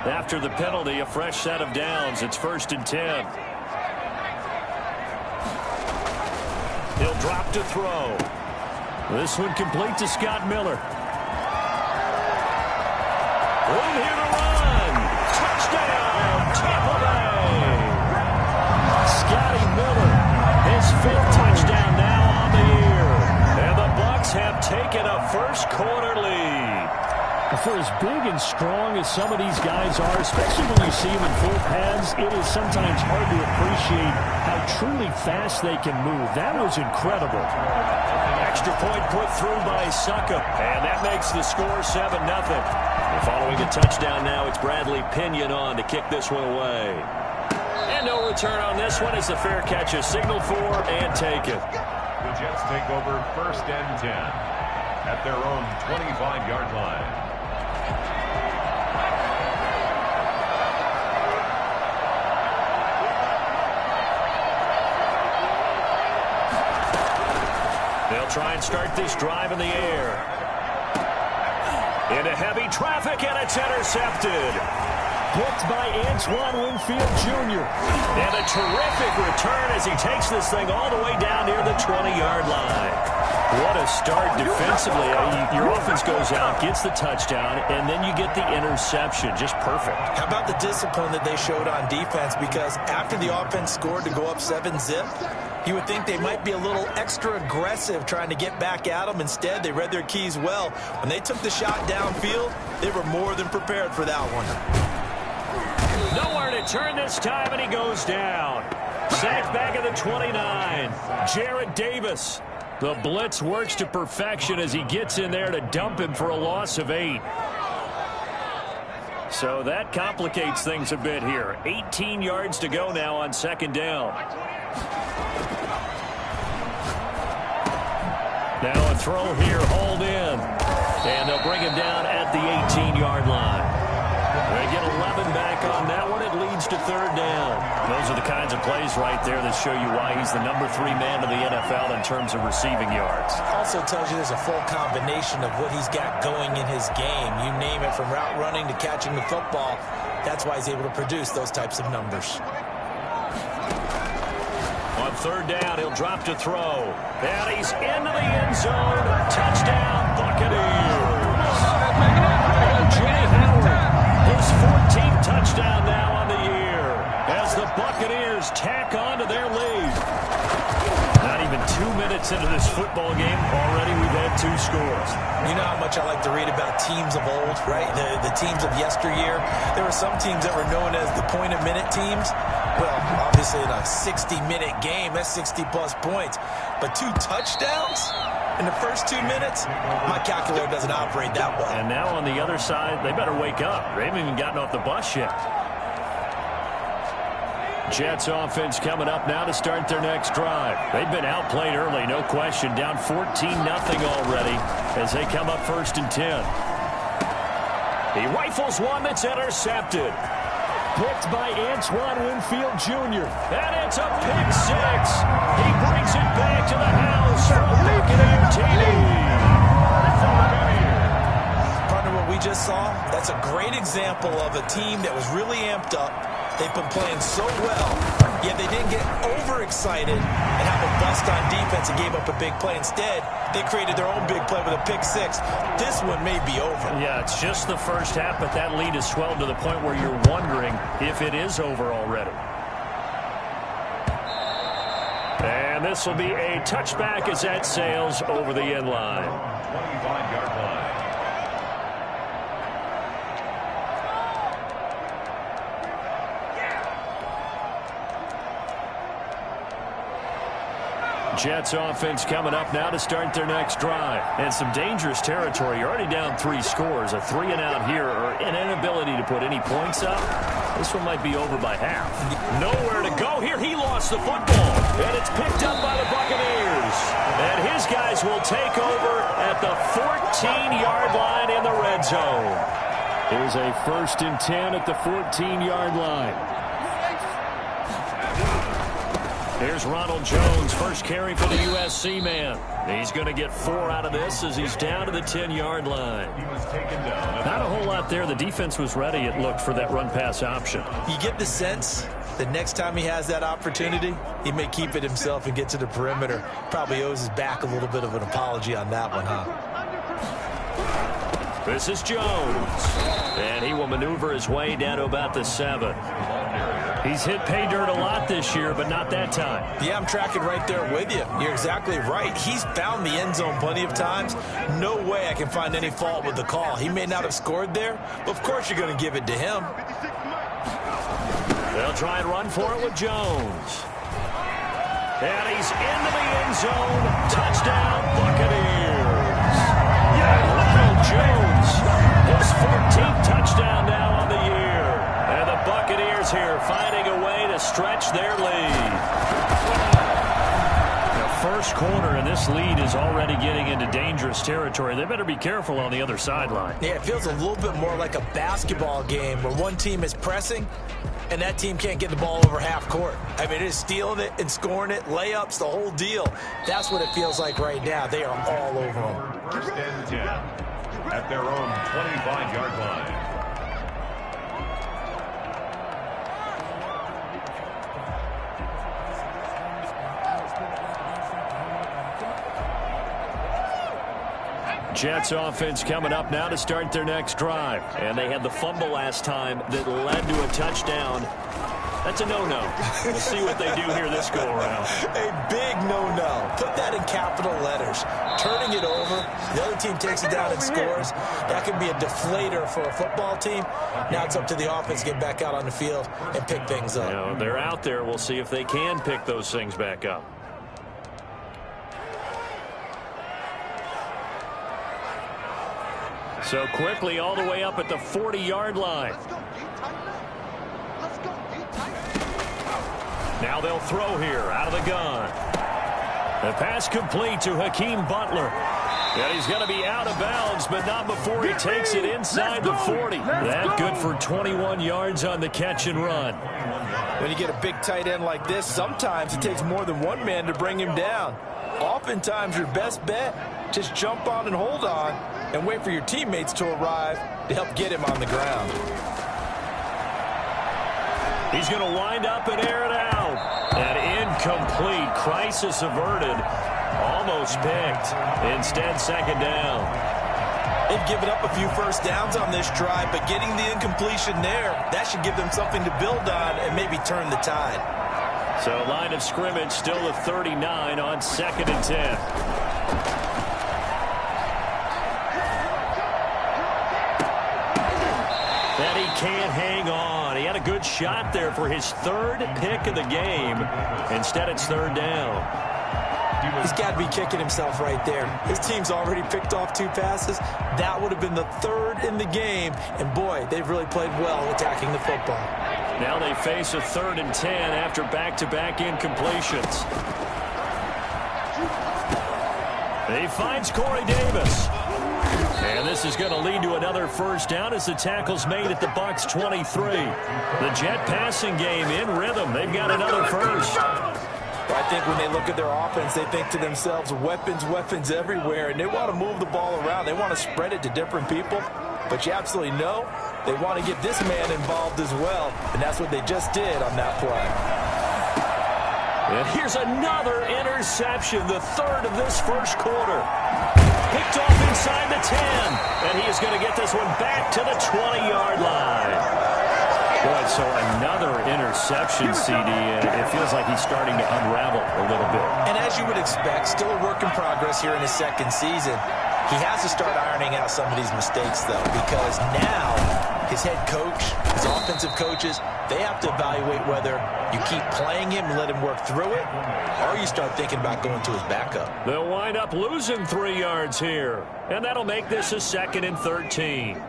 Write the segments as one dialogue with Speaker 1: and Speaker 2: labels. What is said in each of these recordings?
Speaker 1: After the penalty, a fresh set of downs. It's 1st and 10. He'll drop to throw. This one complete to Scott Miller. Room here to run. Touchdown, Tampa Bay. Scotty Miller, his 5th touchdown now on the year. And the Bucs have taken a first-quarter lead.
Speaker 2: For as big and strong as some of these guys are, especially when you see them in full pads, it is sometimes hard to appreciate how truly fast they can move. That was incredible.
Speaker 1: Extra point put through by Suckup, and that makes the score 7-0. Following a touchdown now, it's Bradley Pinion on to kick this one away. And no return on this one as the fair catch is signaled for and taken.
Speaker 3: The Jets take over 1st and 10 at their own 25-yard line.
Speaker 1: They'll try and start this drive in the air. Into heavy traffic, and it's intercepted.
Speaker 2: Picked by Antoine Winfield Jr.
Speaker 1: And a terrific return as he takes this thing all the way down near the 20-yard line. What a start defensively. Your offense goes out, gets the touchdown, and then you get the interception. Just perfect.
Speaker 4: How about the discipline that they showed on defense? Because after the offense scored to go up 7-zip, you would think they might be a little extra aggressive trying to get back at them. Instead, they read their keys well. When they took the shot downfield, they were more than prepared for that one.
Speaker 1: Nowhere to turn this time, and he goes down. Sacked back at the 29. Jarrett Davis. The blitz works to perfection as he gets in there to dump him for a loss of 8. So that complicates things a bit here. 18 yards to go now on 2nd down. Now a throw here, hauled in. And they'll bring him down at the 18-yard line. They get 11 back on that one. It leads to 3rd down. Those are the kinds of plays right there that show you why he's the number 3 man in the NFL in terms of receiving yards.
Speaker 4: Also tells you there's a full combination of what he's got going in his game. You name it, from route running to catching the football. That's why he's able to produce those types of numbers.
Speaker 1: On 3rd down, he'll drop to throw. And he's into the end zone. Touchdown, Buccaneers. Jay Howard, his 14th touchdown now on the year as the Buccaneers tack on to their lead. Not even 2 minutes into this football game, already we've had 2 scores.
Speaker 4: You know how much I like to read about teams of old, right? The teams of yesteryear. There were some teams that were known as the point-a-minute teams. Well, obviously in a 60-minute game, that's 60-plus points. But 2 touchdowns in the first 2 minutes? My calculator doesn't operate that well.
Speaker 1: And now on the other side, they better wake up. They haven't even gotten off the bus yet. Jets offense coming up now to start their next drive. They've been outplayed early, no question. Down 14-0 already as they come up 1st and 10. He rifles one that's intercepted.
Speaker 2: Picked by Antoine Winfield Jr.
Speaker 1: And it's a pick 6. He brings it back to the house for a Buccaneer TD.
Speaker 4: Partner, what we just saw, that's a great example of a team that was really amped up. They've been playing so well, yet they didn't get overexcited and have a bust on defense and gave up a big play. Instead, they created their own big play with a pick 6. This one may be over.
Speaker 1: Yeah, it's just the first half, but that lead has swelled to the point where you're wondering if it is over already. And this will be a touchback as that sails over the end line.
Speaker 3: 25-yard line.
Speaker 1: Jets offense coming up now to start their next drive. And some dangerous territory. You're already down 3 scores. A 3-and-out here, or an inability to put any points up. This one might be over by half. Nowhere to go here. He lost the football. And it's picked up by the Buccaneers. And his guys will take over at the 14-yard line in the red zone.
Speaker 2: It was a 1st and 10 at the 14-yard line.
Speaker 1: Here's Ronald Jones, first carry for the USC man. He's going to get 4 out of this as he's down to the 10-yard line.
Speaker 3: He was taken down.
Speaker 1: Not a whole lot there. The defense was ready, it looked, for that run-pass option.
Speaker 4: You get the sense that next time he has that opportunity, he may keep it himself and get to the perimeter. Probably owes his back a little bit of an apology on that one, huh?
Speaker 1: This is Jones. And he will maneuver his way down to about the 7. He's hit pay dirt a lot this year, but not that time.
Speaker 4: Yeah, I'm tracking right there with you. You're exactly right. He's found the end zone plenty of times. No way I can find any fault with the call. He may not have scored there, but of course you're going to give it to him.
Speaker 1: They'll try and run for it with Jones. And he's into the end zone. Touchdown, Buccaneers. Ronald Jones, his 14th touchdown now on the year. And the Buccaneers here finding a way to stretch their lead. The first quarter, and this lead is already getting into dangerous territory. They better be careful on the other sideline.
Speaker 4: Yeah, it feels a little bit more like a basketball game where one team is pressing and that team can't get the ball over half court. I mean, it is stealing it and scoring it, layups, the whole deal. That's what it feels like right now. They are all over them.
Speaker 3: First and 10 at their own 25-yard line.
Speaker 1: Jets offense coming up now to start their next drive. And they had the fumble last time that led to a touchdown. That's a no-no. We'll see what they do here this go-around.
Speaker 4: A big no-no. Put that in capital letters. Turning it over, the other team takes it down and scores. That can be a deflator for a football team. Now it's up to the offense to get back out on the field and pick things up.
Speaker 1: You know, they're out there. We'll see if they can pick those things back up. So quickly all the way up at the 40-yard line. Now they'll throw here out of the gun. The pass complete to Hakeem Butler. And he's going to be out of bounds, but not before he takes it inside the 40. That good for 21 yards on the catch and run.
Speaker 4: When you get a big tight end like this, sometimes it takes more than one man to bring him down. Oftentimes your best bet, just jump on and hold on and wait for your teammates to arrive to help get him on the ground.
Speaker 1: He's going to wind up and air it out. And incomplete. Crisis averted. Almost picked. Instead, second down.
Speaker 4: They've given up a few first downs on this drive, but getting the incompletion there, that should give them something to build on and maybe turn the tide.
Speaker 1: So line of scrimmage still at 39 on 2nd and 10. And he can't hang on. He had a good shot there for his 3rd pick of the game. Instead, it's 3rd down.
Speaker 4: He's got to be kicking himself right there. His team's already picked off 2 passes. That would have been the 3rd in the game. And, boy, they've really played well attacking the football.
Speaker 1: Now they face a 3rd and 10 after back-to-back incompletions. He finds Corey Davis. And this is going to lead to another first down as the tackle's made at the Bucs 23. The Jet passing game in rhythm. They've got another first.
Speaker 4: I think when they look at their offense, they think to themselves, weapons, weapons everywhere, and they want to move the ball around. They want to spread it to different people, but you absolutely know they want to get this man involved as well, and that's what they just did on that play.
Speaker 1: And here's another interception, the 3rd of this first quarter. Picked off inside the 10, and he is going to get this one back to the 20-yard line. Boy, so another interception, CD, and it feels like he's starting to unravel a little bit.
Speaker 4: And as you would expect, still a work in progress here in his 2nd season. He has to start ironing out some of these mistakes, though, because now his head coach, his offensive coaches, they have to evaluate whether you keep playing him and let him work through it, or you start thinking about going to his backup.
Speaker 1: They'll wind up losing 3 yards here, and that'll make this a 2nd and 13.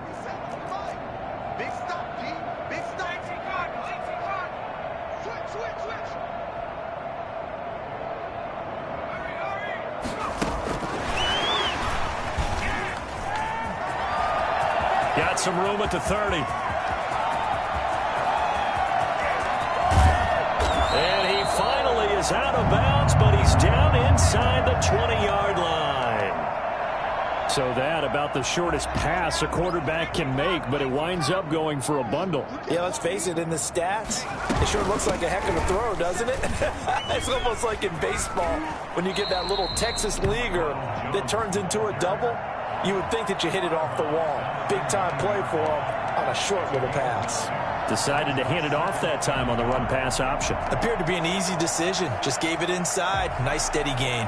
Speaker 1: Got some room at the 30. And he finally is out of bounds, but he's down inside the 20-yard line.
Speaker 2: So that about the shortest pass a quarterback can make, but it winds up going for a bundle.
Speaker 4: Yeah, let's face it, in the stats, it sure looks like a heck of a throw, doesn't it? It's almost like in baseball when you get that little Texas leaguer that turns into a double. You would think that you hit it off the wall. Big-time play for him on a short little pass.
Speaker 1: Decided to hand it off that time on the run-pass option.
Speaker 4: Appeared to be an easy decision. Just gave it inside. Nice, steady gain.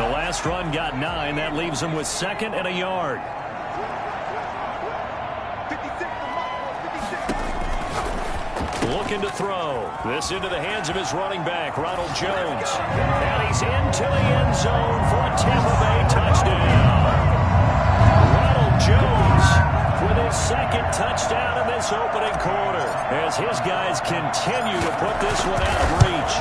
Speaker 1: The last run got 9. That leaves him with 2nd and a yard. Looking to throw. This into the hands of his running back, Ronald Jones. And he's into the end zone for a Tampa Bay touchdown. Ronald Jones with his 2nd touchdown in this opening quarter as his guys continue to put this one out of reach.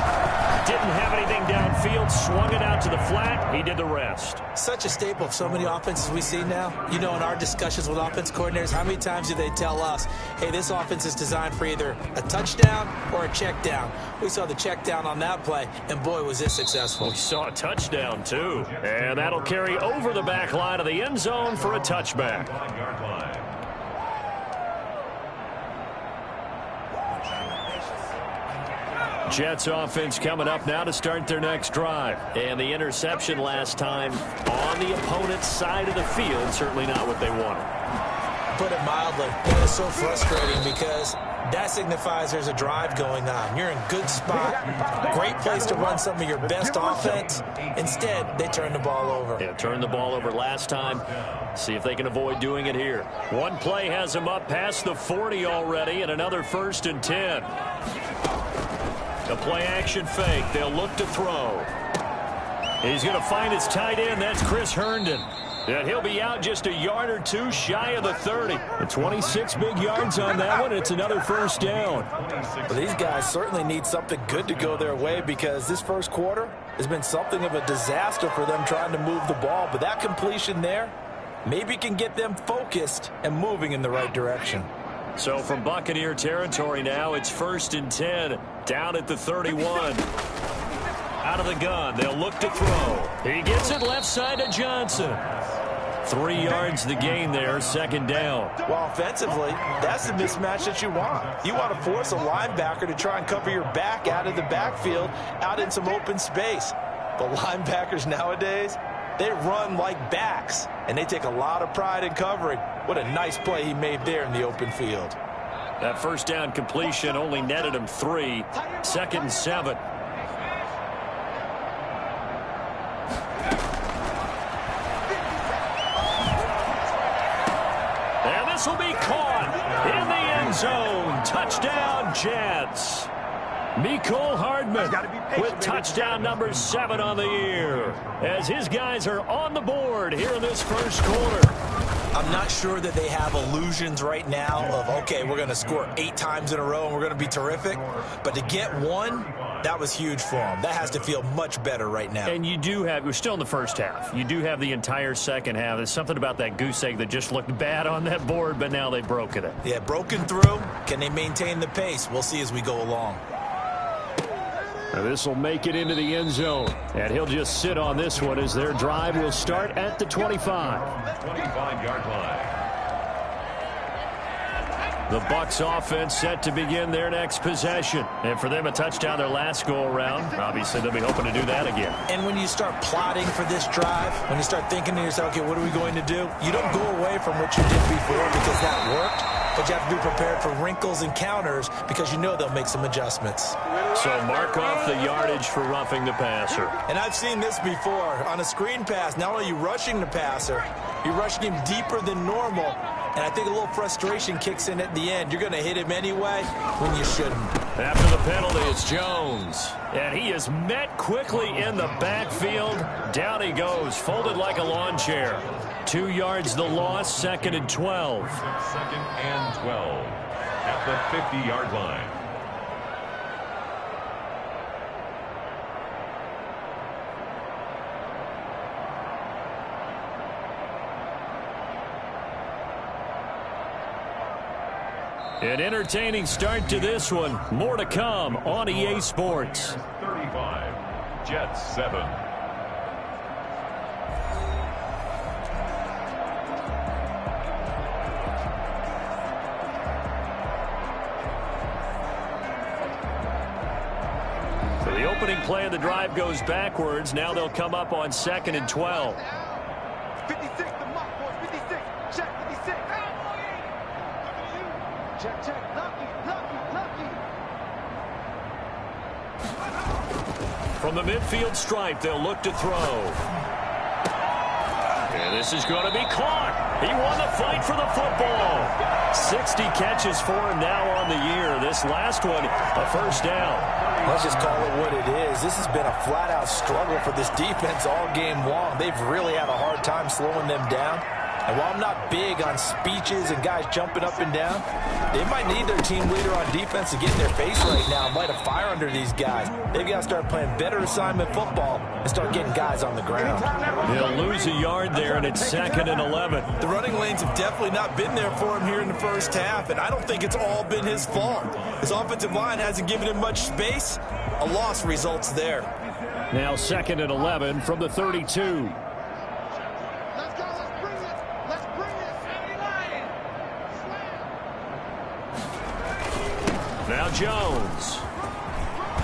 Speaker 1: Didn't have anything downfield, swung it out to the flat. He did the rest.
Speaker 4: Such a staple of so many offenses we see now. You know, in our discussions with offense coordinators, how many times do they tell us, hey, this offense is designed for either a touchdown or a check down. We saw the check down on that play, and boy, was it successful.
Speaker 1: We saw a touchdown, too. And that'll carry over the back line of the end zone for a touchback. Jets offense coming up now to start their next drive. And the interception last time on the opponent's side of the field, certainly not what they wanted.
Speaker 4: Put it mildly, that is so frustrating because that signifies there's a drive going on. You're in good spot, great place to run some of your best offense. Instead, they turn the ball over.
Speaker 1: Yeah, turned the ball over last time. See if they can avoid doing it here. One play has him up past the 40 already, and another 1st and 10. A play-action fake. They'll look to throw. He's going to find his tight end. That's Chris Herndon. And he'll be out just a yard or two shy of the 30.
Speaker 2: And 26 big yards on that one. It's another 1st down.
Speaker 4: Well, these guys certainly need something good to go their way because this first quarter has been something of a disaster for them trying to move the ball. But that completion there maybe can get them focused and moving in the right direction.
Speaker 1: So from Buccaneer territory now, it's 1st and 10, down at the 31. Out of the gun, they'll look to throw. He gets it left side to Johnson. 3 yards the gain there, 2nd down.
Speaker 4: Well, offensively, that's the mismatch that you want. You want to force a linebacker to try and cover your back out of the backfield, out in some open space. But linebackers nowadays, they run like backs, and they take a lot of pride in covering. What a nice play he made there in the open field.
Speaker 1: That 1st down completion only netted him 3. 2nd and 7. And this will be caught in the end zone. Touchdown, Jets. Mecole Hardman with touchdown number 7 on the year as his guys are on the board here in this first quarter.
Speaker 4: I'm not sure that they have illusions right now of, okay, we're going to score 8 times in a row and we're going to be terrific. But to get one, that was huge for them. That has to feel much better right now.
Speaker 1: And you do have, we're still in the first half. You do have the entire second half. There's something about that goose egg that just looked bad on that board, but now they've broken it.
Speaker 4: Yeah, broken through. Can they maintain the pace? We'll see as we go along.
Speaker 2: This will make it into the end zone. And he'll just sit on this one as their drive will start at the 25.
Speaker 3: 25-yard line.
Speaker 1: The Bucs offense set to begin their next possession. And for them, a touchdown their last go-around. Obviously, they'll be hoping to do that again.
Speaker 4: And when you start plotting for this drive, when you start thinking to yourself, okay, what are we going to do? You don't go away from what you did before because that worked. But you have to be prepared for wrinkles and counters because you know they'll make some adjustments.
Speaker 1: So mark off the yardage for roughing the passer.
Speaker 4: And I've seen this before. On a screen pass, not only are you rushing the passer, you're rushing him deeper than normal. And I think a little frustration kicks in at the end. You're going to hit him anyway when you shouldn't.
Speaker 1: After the penalty, it's Jones. And he is met quickly in the backfield. Down he goes, folded like a lawn chair. 2 yards the loss, 2nd and 12.
Speaker 3: 2nd and 12 at the 50-yard line.
Speaker 1: An entertaining start to this one. More to come on EA Sports.
Speaker 3: 35. Jets 7.
Speaker 1: So the opening play of the drive goes backwards. Now they'll come up on 2nd and 12.
Speaker 5: 56, the mark, boys. 56. Check, 56. Check, check. Lucky.
Speaker 1: From the midfield stripe, they'll look to throw. And this is going to be caught. He won the fight for the football. 60 catches for him now on the year. This last one, a first down.
Speaker 4: Let's just call it what it is. This has been a flat-out struggle for this defense all game long. They've really had a hard time slowing them down. And while I'm not big on speeches and guys jumping up and down, they might need their team leader on defense to get in their face right now and light a fire under these guys. They've got to start playing better assignment football and start getting guys on the ground.
Speaker 1: He'll lose a yard there, and it's 2nd and 11.
Speaker 4: The running lanes have definitely not been there for him here in the first half, and I don't think it's all been his fault. His offensive line hasn't given him much space. A loss results there.
Speaker 2: Now 2nd and 11 from the 32.
Speaker 1: Now Jones.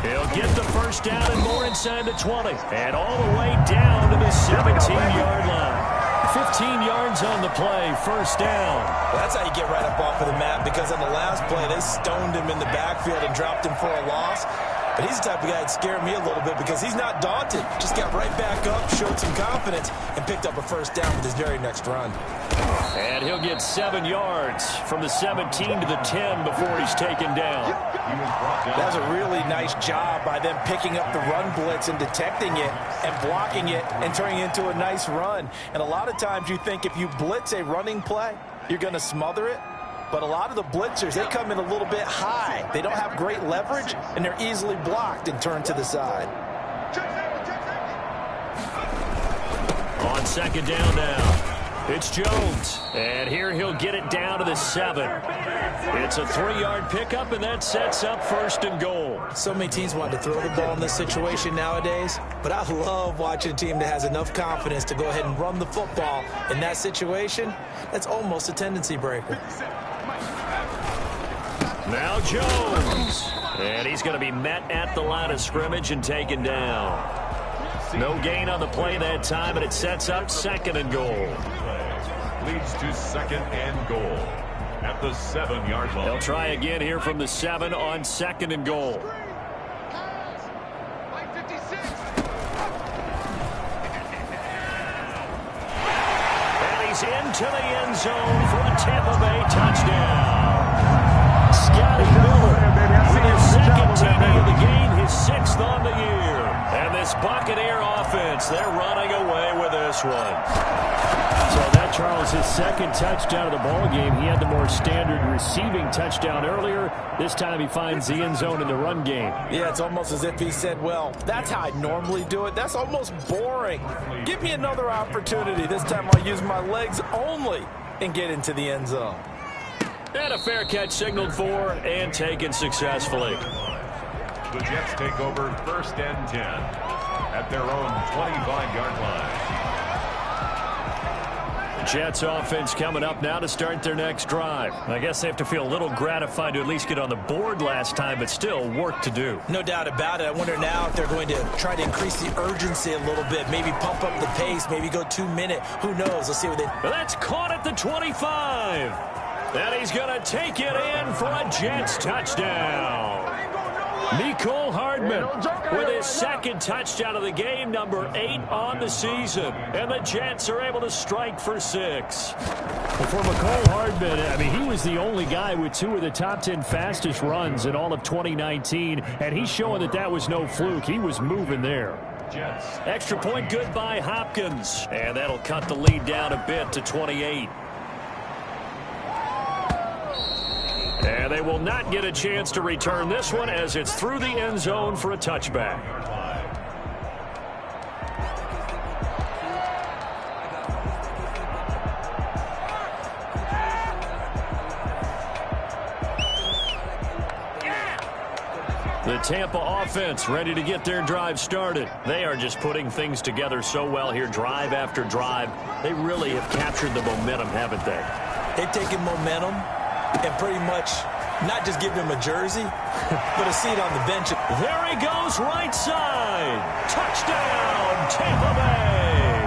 Speaker 1: He'll get the first down and more inside the 20. And all the way down to the 17-yard line. 15 yards on the play, first down.
Speaker 4: Well, that's how you get right up off of the map, because on the last play, they stoned him in the backfield and dropped him for a loss. But he's the type of guy that scared me a little bit because he's not daunted. Just got right back up, showed some confidence, and picked up a first down with his very next run.
Speaker 1: And he'll get 7 yards from the 17 to the 10 before he's taken down.
Speaker 4: That was a really nice job by them picking up the run blitz and detecting it and blocking it and turning it into a nice run. And a lot of times you think if you blitz a running play, you're going to smother it. But a lot of the blitzers, they come in a little bit high. They don't have great leverage, and they're easily blocked and turned to the side.
Speaker 1: On 2nd down now, it's Jones. And here he'll get it down to the 7. It's a 3-yard pickup, and that sets up 1st and goal.
Speaker 4: So many teams want to throw the ball in this situation nowadays, but I love watching a team that has enough confidence to go ahead and run the football. In that situation, that's almost a tendency breaker.
Speaker 1: Now Jones. And he's going to be met at the line of scrimmage and taken down. No gain on the play that time, and it sets up 2nd and goal.
Speaker 3: Leads to 2nd and goal at the 7-yard line.
Speaker 1: They'll try again here from the 7 on 2nd and goal. And he's into the end zone for the Tampa Bay touchdown. Scotty Miller with his 2nd TD of the game, his 6th on the year. And this Buccaneer offense, they're running away with this one.
Speaker 2: So that, Charles, his 2nd touchdown of the ball game. He had the more standard receiving touchdown earlier. This time he finds the end zone in the run game.
Speaker 4: Yeah, it's almost as if he said, well, that's how I normally do it. That's almost boring. Give me another opportunity. This time I'll use my legs only and get into the end zone.
Speaker 1: And a fair catch signaled for and taken successfully.
Speaker 3: The Jets take over 1st and 10 at their own 25-yard line.
Speaker 1: Jets offense coming up now to start their next drive. I guess they have to feel a little gratified to at least get on the board last time, but still work to do.
Speaker 4: No doubt about it. I wonder now if they're going to try to increase the urgency a little bit, maybe pump up the pace, maybe go 2-minute. Who knows? Let's see what they...
Speaker 1: But that's caught at the 25. And he's going to take it in for a Jets touchdown. Nicole Hardman with his 2nd touchdown of the game, number 8 on the season. And the Jets are able to strike for 6.
Speaker 2: Well, for Nicole Hardman, I mean, he was the only guy with 2 of the top 10 fastest runs in all of 2019. And he's showing that that was no fluke. He was moving there.
Speaker 3: Jets.
Speaker 1: Extra point good by Hopkins. And that'll cut the lead down a bit to 28. And they will not get a chance to return this one as it's through the end zone for a touchback. The Tampa offense ready to get their drive started. They are just putting things together so well here, drive after drive. They really have captured the momentum, haven't they?
Speaker 4: They've taken momentum and pretty much not just give him a jersey, but a seat on the bench.
Speaker 1: There he goes, right side. Touchdown, Tampa Bay.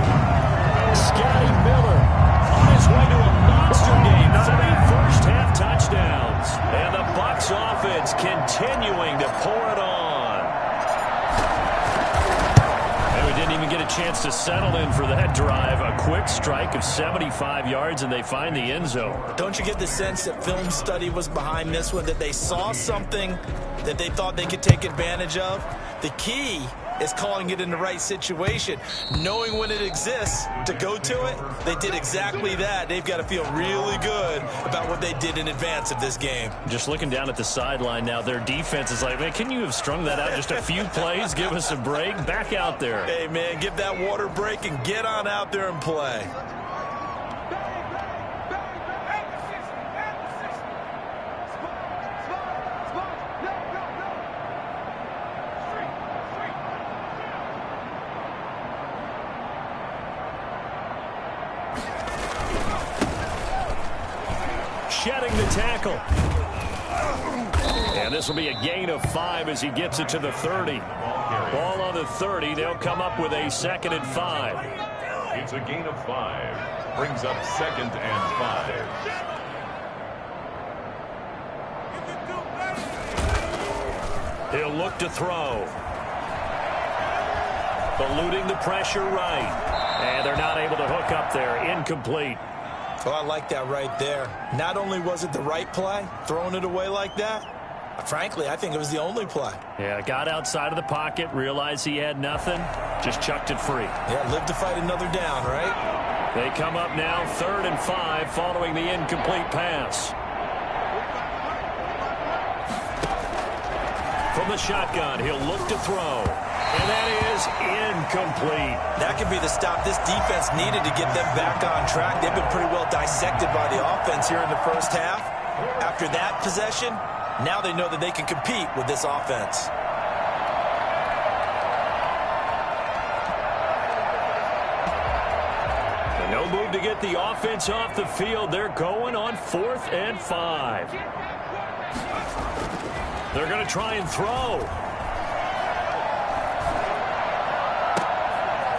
Speaker 1: Scotty Miller on his way to a monster game. 3 first-half touchdowns. And the Bucs offense continuing to pour it on. And we didn't even get a chance to settle in for that drive. A quick strike of 75 yards, and they find the end zone.
Speaker 4: Don't you get the sense that film study was behind this one, that they saw something that they thought they could take advantage of? The key is calling it in the right situation, knowing when it exists to go to it. They did exactly that. They've got to feel really good about what they did in advance of this game.
Speaker 1: Just looking down at the sideline now, their defense is like, man, can you have strung that out just a few plays? Give us a break. Back out there.
Speaker 4: Hey, man, give that water break and get on out there and play.
Speaker 1: Shedding the tackle. And this will be a gain of 5 as he gets it to the 30. Ball on the 30. They'll come up with a 2nd and 5.
Speaker 3: It's a gain of 5. Brings up 2nd and 5.
Speaker 1: He'll look to throw. Eluding the pressure right. And they're not able to hook up there. Incomplete.
Speaker 4: Oh, I like that right there. Not only was it the right play, throwing it away like that, frankly, I think it was the only play.
Speaker 1: Yeah, got outside of the pocket, realized he had nothing, just chucked it free.
Speaker 4: Yeah, live to fight another down, right?
Speaker 1: They come up now 3rd and 5 following the incomplete pass. From the shotgun, he'll look to throw. And that is incomplete.
Speaker 4: That could be the stop this defense needed to get them back on track. They've been pretty well dissected by the offense here in the first half. After that possession, now they know that they can compete with this offense.
Speaker 1: No move to get the offense off the field. They're going on 4th and 5. They're going to try and throw.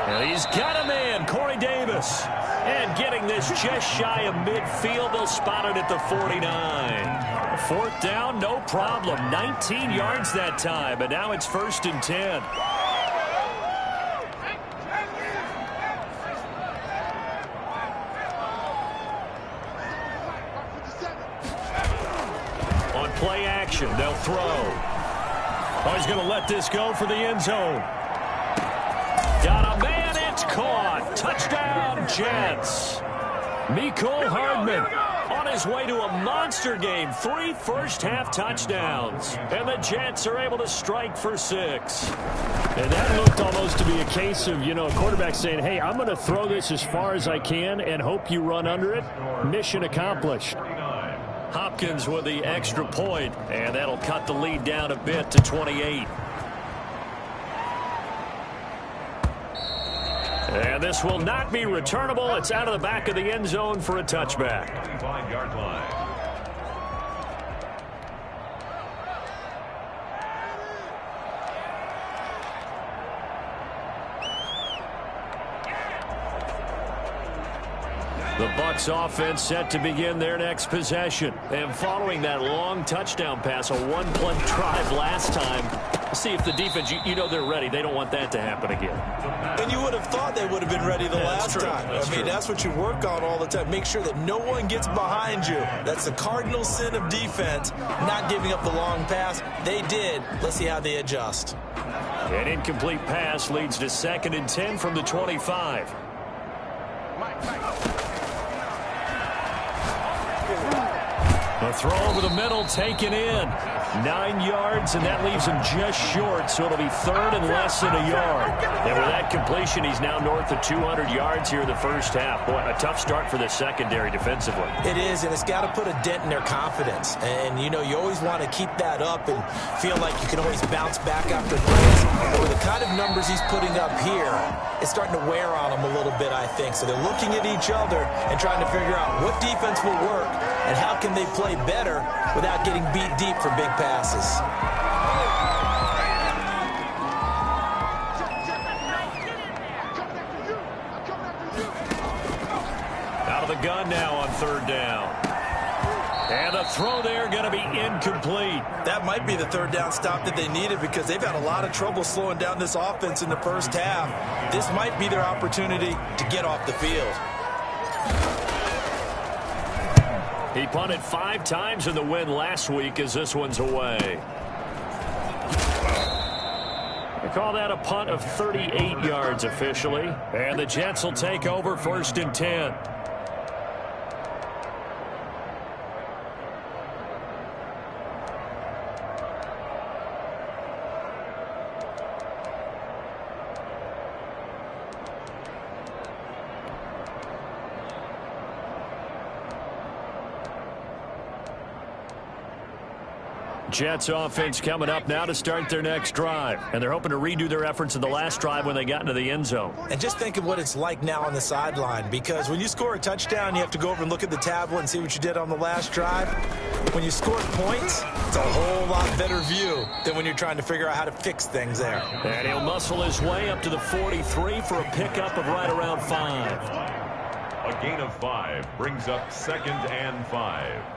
Speaker 1: And he's got a man, Corey Davis. And getting this just shy of midfield. They'll spot it at the 49. 4th down, no problem. 19 yards that time, but now it's 1st and 10. On play action, they'll throw. Oh, he's going to let this go for the end zone. Got a man, it's caught. Touchdown, Jets. Mecole Hardman on his way to a monster game. 3 first-half touchdowns. And the Jets are able to strike for 6.
Speaker 2: And that looked almost to be a case of, a quarterback saying, hey, I'm going to throw this as far as I can and hope you run under it. Mission accomplished.
Speaker 1: Hopkins with the extra point, and that'll cut the lead down a bit to 28. And this will not be returnable. It's out of the back of the end zone for a touchback.
Speaker 3: 25-yard line.
Speaker 1: The Bucs offense set to begin their next possession. And following that long touchdown pass, a one-play drive last time, see if the defense, you know they're ready. They don't want that to happen again.
Speaker 4: And you would have thought they would have been ready the last time. I mean, that's what you work on all the time. Make sure that no one gets behind you. That's the cardinal sin of defense, not giving up the long pass. They did. Let's see how they adjust.
Speaker 1: An incomplete pass leads to 2nd and 10 from the 25. A throw over the middle taken in. 9 yards, and that leaves him just short, so it'll be third and less than a yard. And with that completion, he's now north of 200 yards here in the first half. Boy, a tough start for the secondary defensively.
Speaker 4: It is, and it's got to put a dent in their confidence. And, you know, you always want to keep that up and feel like you can always bounce back after plays. But with the kind of numbers he's putting up here, it's starting to wear on them a little bit, I think. So they're looking at each other and trying to figure out what defense will work and how can they play better without getting beat deep for big passes.
Speaker 1: Out of the gun now on third down. And the throw there going to be incomplete.
Speaker 4: That might be the third down stop that they needed because they've had a lot of trouble slowing down this offense in the first half. This might be their opportunity to get off the field.
Speaker 1: He punted 5 times in the win last week as this one's away. They call that a punt of 38 yards officially. And the Jets will take over first and 10. Jets offense coming up now to start their next drive. And they're hoping to redo their efforts in the last drive when they got into the end zone.
Speaker 4: And just think of what it's like now on the sideline, because when you score a touchdown, you have to go over and look at the tablet and see what you did on the last drive. When you score points, it's a whole lot better view than when you're trying to figure out how to fix things there.
Speaker 1: And he'll muscle his way up to the 43 for a pickup of right around 5.
Speaker 3: A gain of 5 brings up 2nd and 5.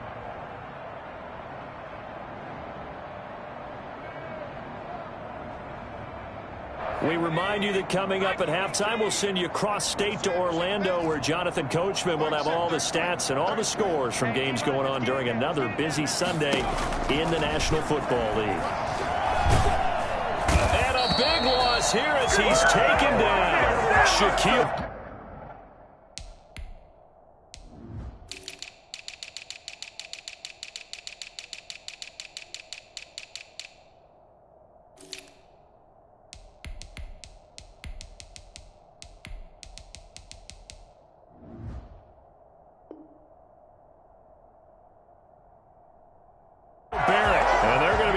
Speaker 1: We remind you that coming up at halftime, we'll send you cross-state to Orlando, where Jonathan Coachman will have all the stats and all the scores from games going on during another busy Sunday in the National Football League. And a big loss here as he's taken down. Shaquille.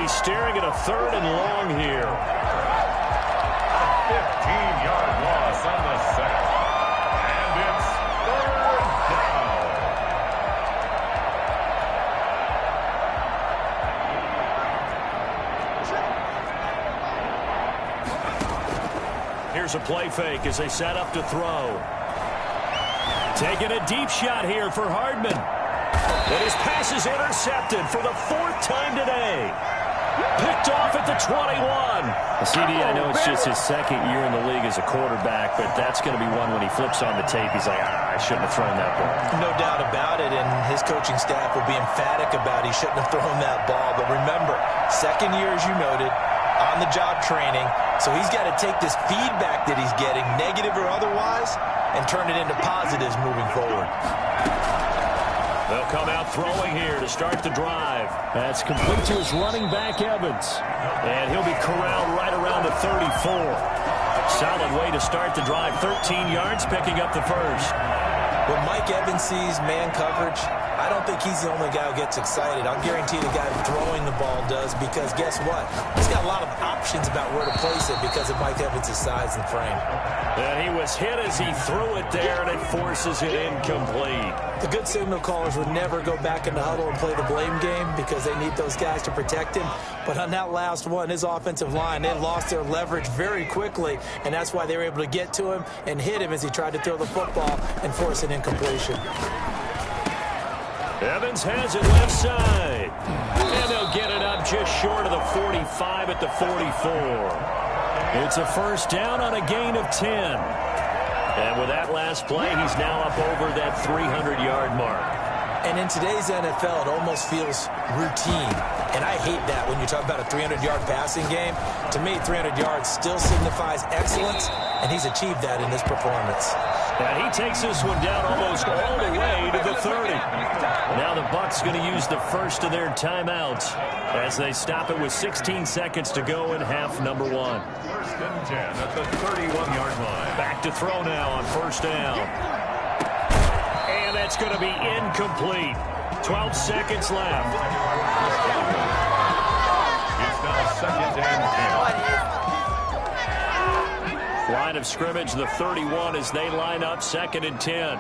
Speaker 1: Staring at a third and long here.
Speaker 3: A 15-yard loss on the sack. And it's third
Speaker 1: down. Here's a play fake as they set up to throw. Taking a deep shot here for Hardman. And his pass is intercepted for the 4th time today. Picked off at the 21.
Speaker 2: CD, I know it's just his 2nd year in the league as a quarterback, but that's going to be one when he flips on the tape. He's like, I shouldn't have thrown that ball.
Speaker 4: No doubt about it, and his coaching staff will be emphatic about he shouldn't have thrown that ball. But remember, 2nd year, as you noted, on-the-job training, so he's got to take this feedback that he's getting, negative or otherwise, and turn it into positives moving forward.
Speaker 1: They'll come out throwing here to start the drive.
Speaker 2: That's complete to his running back, Evans.
Speaker 1: And he'll be corralled right around the 34. Solid way to start the drive. 13 yards, picking up the first.
Speaker 4: When Mike Evans sees man coverage, I don't think he's the only guy who gets excited. I'll guarantee the guy throwing the ball does, because guess what? He's got a lot of options about where to place it because of Mike Evans' size and frame.
Speaker 1: And he was hit as he threw it there, and it forces it incomplete.
Speaker 4: The good signal callers would never go back in the huddle and play the blame game because they need those guys to protect him. But on that last one, his offensive line, they lost their leverage very quickly, and that's why they were able to get to him and hit him as he tried to throw the football and force an incompletion.
Speaker 1: Evans has it left side. And they'll get it up just short of the 45 at the 44. It's a first down on a gain of 10. And with that last play, he's now up over that 300-yard mark.
Speaker 4: And in today's NFL, it almost feels routine. And I hate that when you talk about a 300-yard passing game. To me, 300 yards still signifies excellence, and he's achieved that in this performance.
Speaker 1: And he takes this one down almost all the way to the 30. Now the Bucs going to use the first of their timeouts as they stop it with 16 seconds to go in half number 1.
Speaker 3: First and 10 at the 31-yard line.
Speaker 1: Back to throw now on first down. And that's going to be incomplete. 12 seconds left.
Speaker 3: It's now second and 10.
Speaker 1: Line of scrimmage, the 31 as they line up second and 10.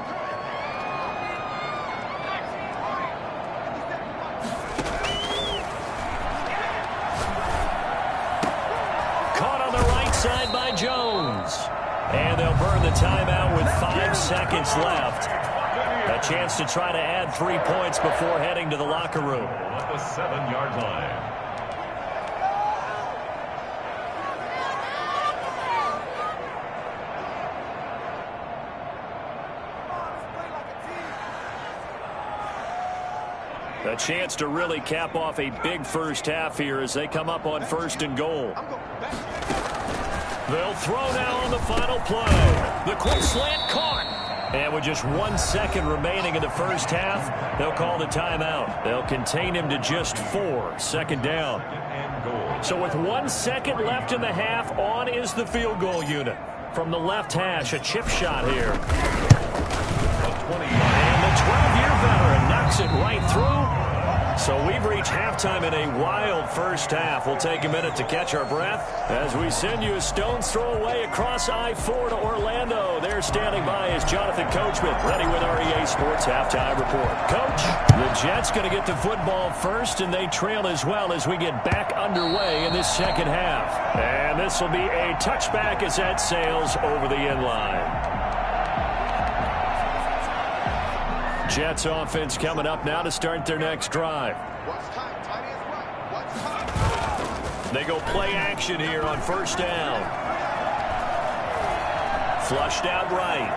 Speaker 1: Side by Jones. And they'll burn the timeout with 5 seconds left. A chance to try to add 3 points before heading to the locker room.
Speaker 3: At the 7-yard line.
Speaker 1: A chance to really cap off a big first half here as they come up on first and goal. They'll throw now on the final play. The quick slant caught. And with just 1 second remaining in the first half, they'll call the timeout. They'll contain him to just 4. Second down. So with 1 second left in the half, on is the field goal unit. From the left hash, a chip shot here. And the 12-year veteran knocks it right through. So we've reached halftime in a wild first half. We'll take a minute to catch our breath as we send you a stone's throw away across I-4 to Orlando. There standing by is Jonathan Coachman, ready with our EA Sports Halftime Report. Coach, the Jets going to get the football first, and they trail as well as we get back underway in this second half. And this will be a touchback as that sails over the end line. Jets offense coming up now to start their next drive. They go play action here on first down. Flushed out right.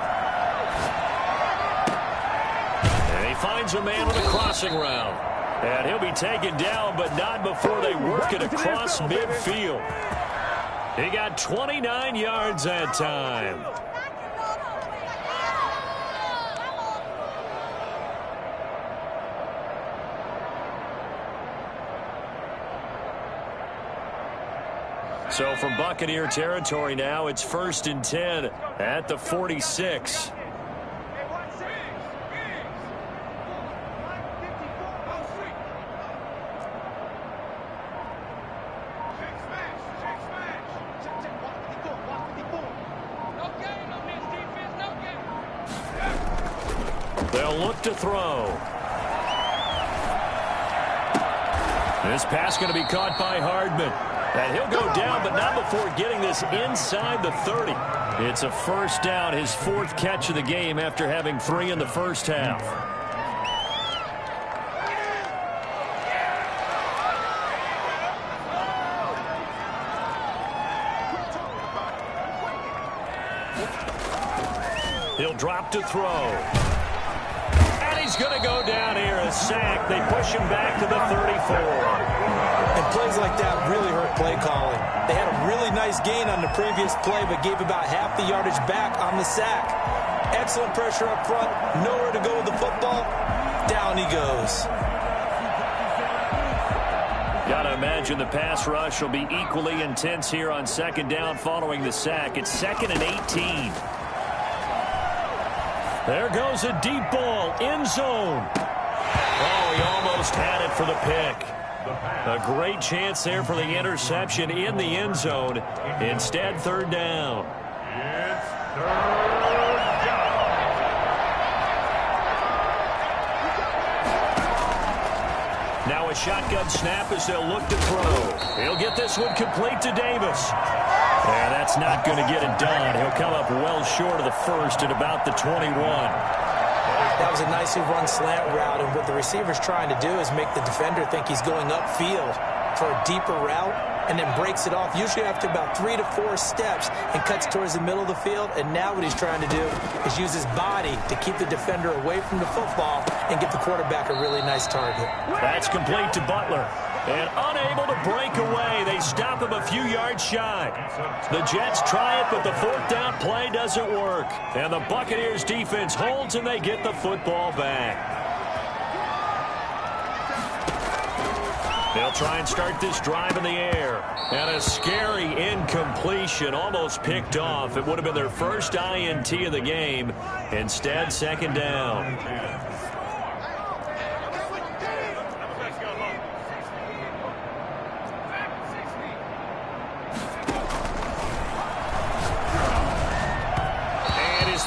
Speaker 1: And he finds a man with a crossing route. And he'll be taken down, but not before they work it across midfield. He got 29 yards that time. So from Buccaneer territory now, it's first and 10 at the 46. They'll look to throw. This pass going to be caught by Hardman. And he'll go down, but not before getting this inside the 30. It's a first down, his 4th catch of the game after having 3 in the first half. He'll drop to throw. And he's going to go down here, a sack. They push him back to the 34.
Speaker 4: And plays like that really hurt play calling. They had a really nice gain on the previous play, but gave about half the yardage back on the sack. Excellent pressure up front. Nowhere to go with the football. Down he goes.
Speaker 1: Gotta imagine the pass rush will be equally intense here on second down following the sack. It's 2nd and 18. There goes a deep ball, end zone. Oh, he almost had it for the pick. A great chance there for the interception in the end zone. Instead, third down.
Speaker 3: It's third down.
Speaker 1: Now a shotgun snap as they'll look to throw. He'll get this one complete to Davis. And that's not going to get it done. He'll come up well short of the first at about the 21.
Speaker 4: That was a nicely run slant route, and what the receiver's trying to do is make the defender think he's going upfield for a deeper route, and then breaks it off, usually after about 3 to 4 steps, and cuts towards the middle of the field. And now what he's trying to do is use his body to keep the defender away from the football and give the quarterback a really nice target.
Speaker 1: That's complete to Butler. And unable to break away, they stop him a few yards shy. The Jets try it, but the 4th down play doesn't work. And the Buccaneers defense holds, and they get the football back. They'll try and start this drive in the air. And a scary incompletion, almost picked off. It would have been their first INT of the game. Instead, second down.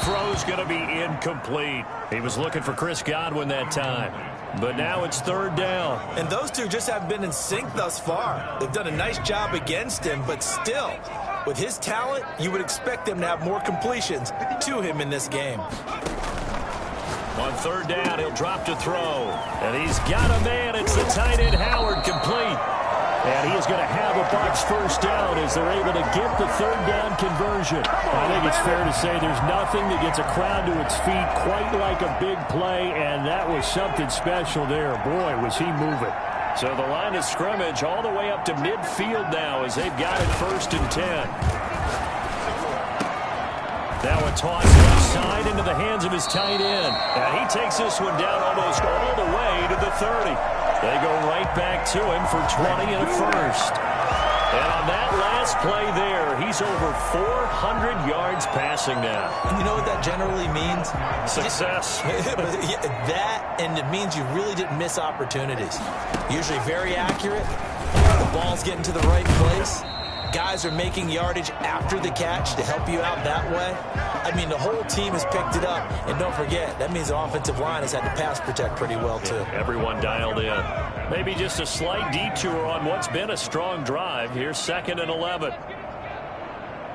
Speaker 1: Throw's going to be incomplete. He was looking for Chris Godwin that time. But now it's third down.
Speaker 4: And those two just have been in sync thus far. They've done a nice job against him, but still, with his talent, you would expect them to have more completions to him in this game.
Speaker 1: On third down, he'll drop to throw. And he's got a man. It's the tight end Howard, complete. And he is going to have a Bucs first down as they're able to get the third down conversion. I think it's fair to say there's nothing that gets a crowd to its feet quite like a big play, and that was something special there. Boy, was he moving. So the line of scrimmage all the way up to midfield now as they've got it first and 10. Now a toss left side into the hands of his tight end. And he takes this one down almost all the way to the 30. They go right back to him for 20 and a first. And on that last play there, he's over 400 yards passing now.
Speaker 4: And you know what that generally means?
Speaker 1: Success.
Speaker 4: That, and it means you really didn't miss opportunities. Usually very accurate. The ball's getting to the right place. Guys are making yardage after the catch to help you out that way. I mean, the whole team has picked it up. And don't forget, that means the offensive line has had to pass protect pretty well, too.
Speaker 1: Everyone dialed in. Maybe just a slight detour on what's been a strong drive. Here's second and 11.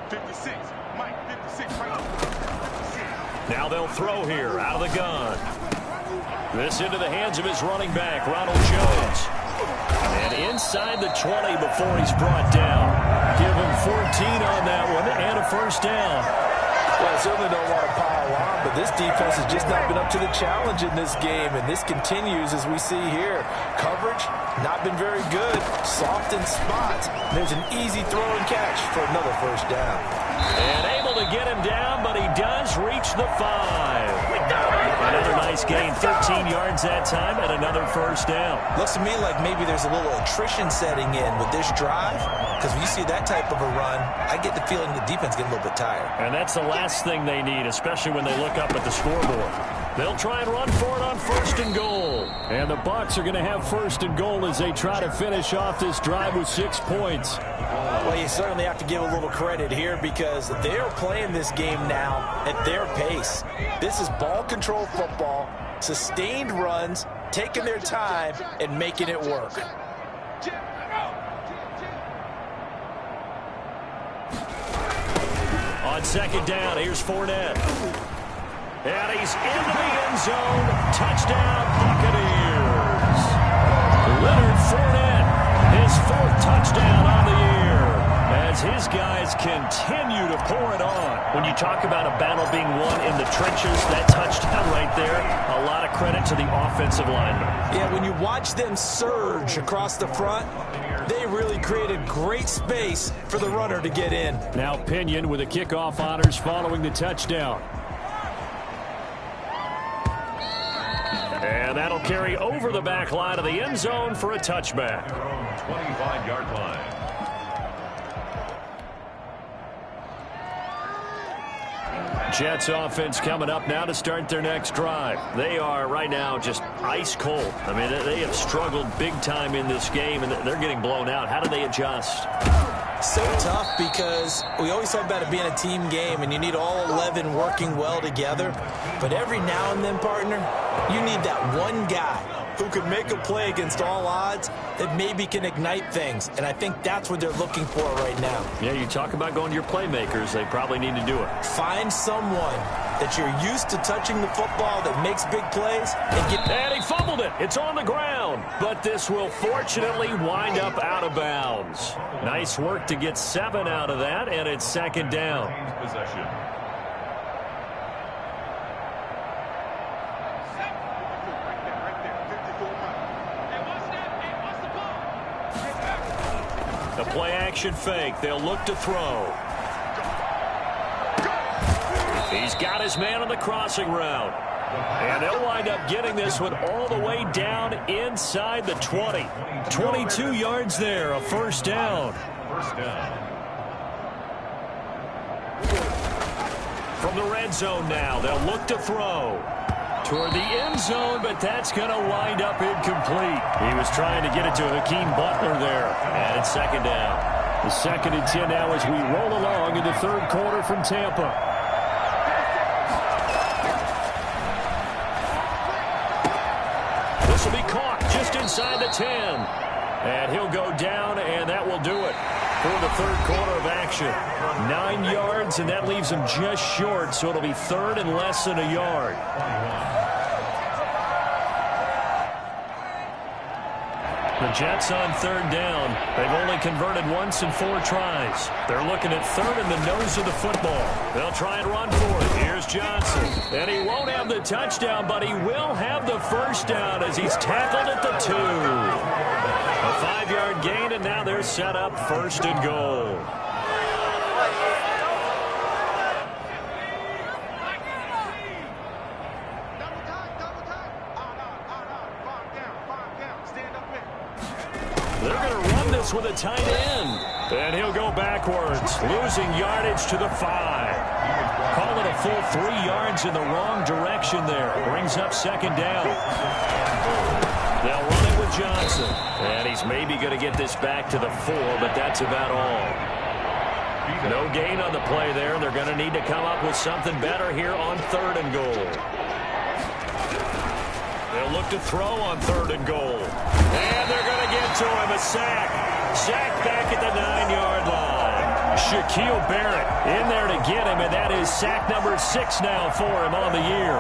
Speaker 5: 56. Mike, 56. Right. 56.
Speaker 1: Now they'll throw here out of the gun. This into the hands of his running back, Ronald Jones. And inside the 20 before he's brought down. Give him 14 on that one and a first down.
Speaker 4: Well, I certainly don't want to pile on, but this defense has just not been up to the challenge in this game, and this continues as we see here. Coverage, not been very good. Soft in spots. There's an easy throw and catch for another first down.
Speaker 1: And able to get him down, but he does reach the 5. Another nice gain, 13 yards that time, and another first down.
Speaker 4: Looks to me like maybe there's a little attrition setting in with this drive, because when you see that type of a run, I get the feeling the defense gets a little bit tired.
Speaker 1: And that's the last thing they need, especially when they look up at the scoreboard. They'll try and run for it on first and goal.
Speaker 2: And the Bucs are going to have first and goal as they try to finish off this drive with 6 points.
Speaker 4: Well, you certainly have to give a little credit here because they're playing this game now at their pace. This is ball control football, sustained runs, taking their time, and making it work.
Speaker 1: On second down, here's Fournette. And he's into the end zone. Touchdown, Buccaneers. Leonard Fournette, his 4th touchdown on the year, as his guys continue to pour it on. When you talk about a battle being won in the trenches, that touchdown right there, a lot of credit to the offensive linemen.
Speaker 4: Yeah, when you watch them surge across the front, they really created great space for the runner to get in.
Speaker 2: Now Pinion with the kickoff honors following the touchdown.
Speaker 1: And that'll carry over the back line of the end zone for a touchback.
Speaker 3: 25-yard line.
Speaker 1: Jets offense coming up now to start their next drive. They are right now just ice cold. I mean, they have struggled big time in this game, and they're getting blown out. How do they adjust?
Speaker 4: So tough because we always talk about it being a team game, and you need all 11 working well together. But every now and then, partner, you need that one guy who can make a play against all odds that maybe can ignite things. And I think that's what they're looking for right now.
Speaker 1: Yeah, you talk about going to your playmakers. They probably need to do it.
Speaker 4: Find someone that you're used to touching the football that makes big plays.
Speaker 1: And he fumbled it. It's on the ground. But this will fortunately wind up out of bounds. Nice work to get 7 out of that, and it's second down.
Speaker 3: Possession.
Speaker 1: The play action fake. They'll look to throw. He's got his man on the crossing route. And they'll wind up getting this one all the way down inside the 20. 22 yards there, a first down.
Speaker 3: First down.
Speaker 1: From the red zone now, they'll look to throw toward the end zone, but that's going to wind up incomplete. He was trying to get it to Hakeem Butler there, and it's second down.
Speaker 2: The 2nd and 10 now as we roll along in the third quarter from Tampa.
Speaker 1: This will be caught just inside the 10. And he'll go down, and that will do it for the third quarter of action. 9 yards, and that leaves him just short, so it'll be third and less than a yard. The Jets on third down. They've only converted once in 4 tries. They're looking at third in the nose of the football. They'll try and run for it. Here's Johnson. And he won't have the touchdown, but he will have the first down as he's tackled at the 2. A 5-yard gain, and now they're set up first and goal. They're going to run this with a tight end. And he'll go backwards, losing yardage to the 5. Call it a full 3 yards in the wrong direction there. Brings up second down. They'll run it with Johnson. And he's maybe going to get this back to the 4, but that's about all. No gain on the play there. They're going to need to come up with something better here on third and goal. They'll look to throw on third and goal. And they're going to get to him. A sack. Sack back at the 9-yard line. Shaquille Barrett in there to get him, and that is sack number 6 now for him on the year.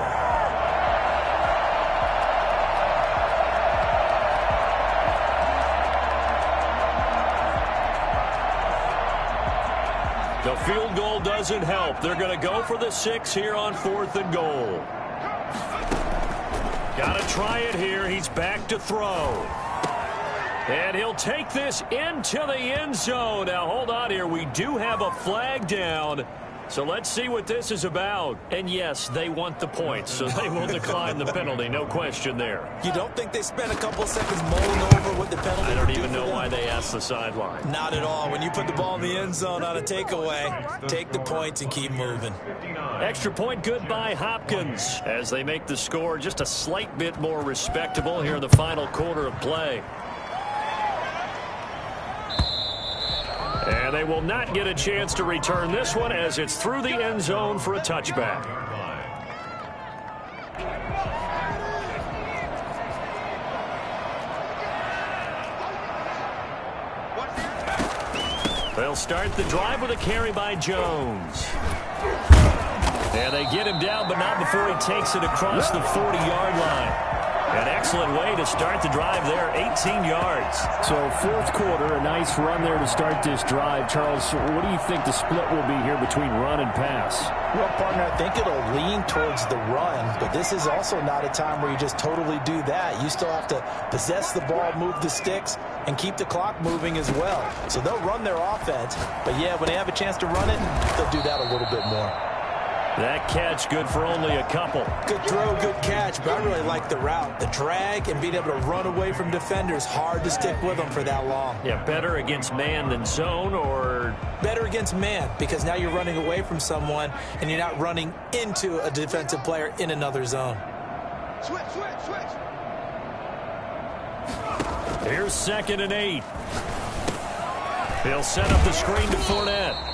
Speaker 1: The field goal doesn't help. They're going to go for the 6 here on 4th and goal. Got to try it here. He's back to throw. And he'll take this into the end zone. Now, hold on here. We do have a flag down. So let's see what this is about. And, yes, they want the points, so they will decline the penalty. No question there.
Speaker 4: You don't think they spent a couple seconds mulling over what the penalty
Speaker 1: I don't even know why they asked the sideline.
Speaker 4: Not at all. When you put the ball in the end zone on a takeaway, take the points and keep moving.
Speaker 1: Extra point good by Hopkins as they make the score just a slight bit more respectable here in the final quarter of play. And they will not get a chance to return this one as it's through the end zone for a touchback. They'll start the drive with a carry by Jones. And they get him down, but not before he takes it across the 40-yard line. An excellent way to start the drive there, 18 yards.
Speaker 2: So 4th quarter, a nice run there to start this drive. Charles, what do you think the split will be here between run and pass?
Speaker 6: Well, partner, I think it'll lean towards the run, but this is also not a time where you just totally do that. You still have to possess the ball, move the sticks, and keep the clock moving as well. So they'll run their offense, but yeah, when they have a chance to run it, they'll do that a little bit more.
Speaker 1: That catch good for only a couple.
Speaker 4: Good throw, good catch, but I really like the route. The drag and being able to run away from defenders, hard to stick with them for that long.
Speaker 1: Yeah, better against man than zone, or?
Speaker 4: Better against man, because now you're running away from someone and you're not running into a defensive player in another zone.
Speaker 5: Switch, switch, switch.
Speaker 1: Here's 2nd and 8. He'll set up the screen to Fournette.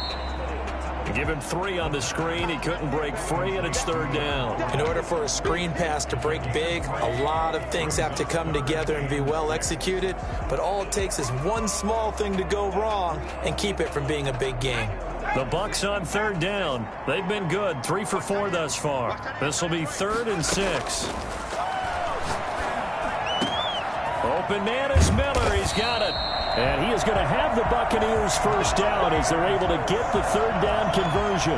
Speaker 1: Give him 3 on the screen. He couldn't break free, and it's 3rd down.
Speaker 4: In order for a screen pass to break big, a lot of things have to come together and be well executed. But all it takes is one small thing to go wrong and keep it from being a big game.
Speaker 1: The Bucs on 3rd down. They've been good, 3 for 4 thus far. This will be 3rd and 6. Open man is Miller. He's got it. And he is going to have the Buccaneers first down as they're able to get the 3rd down conversion.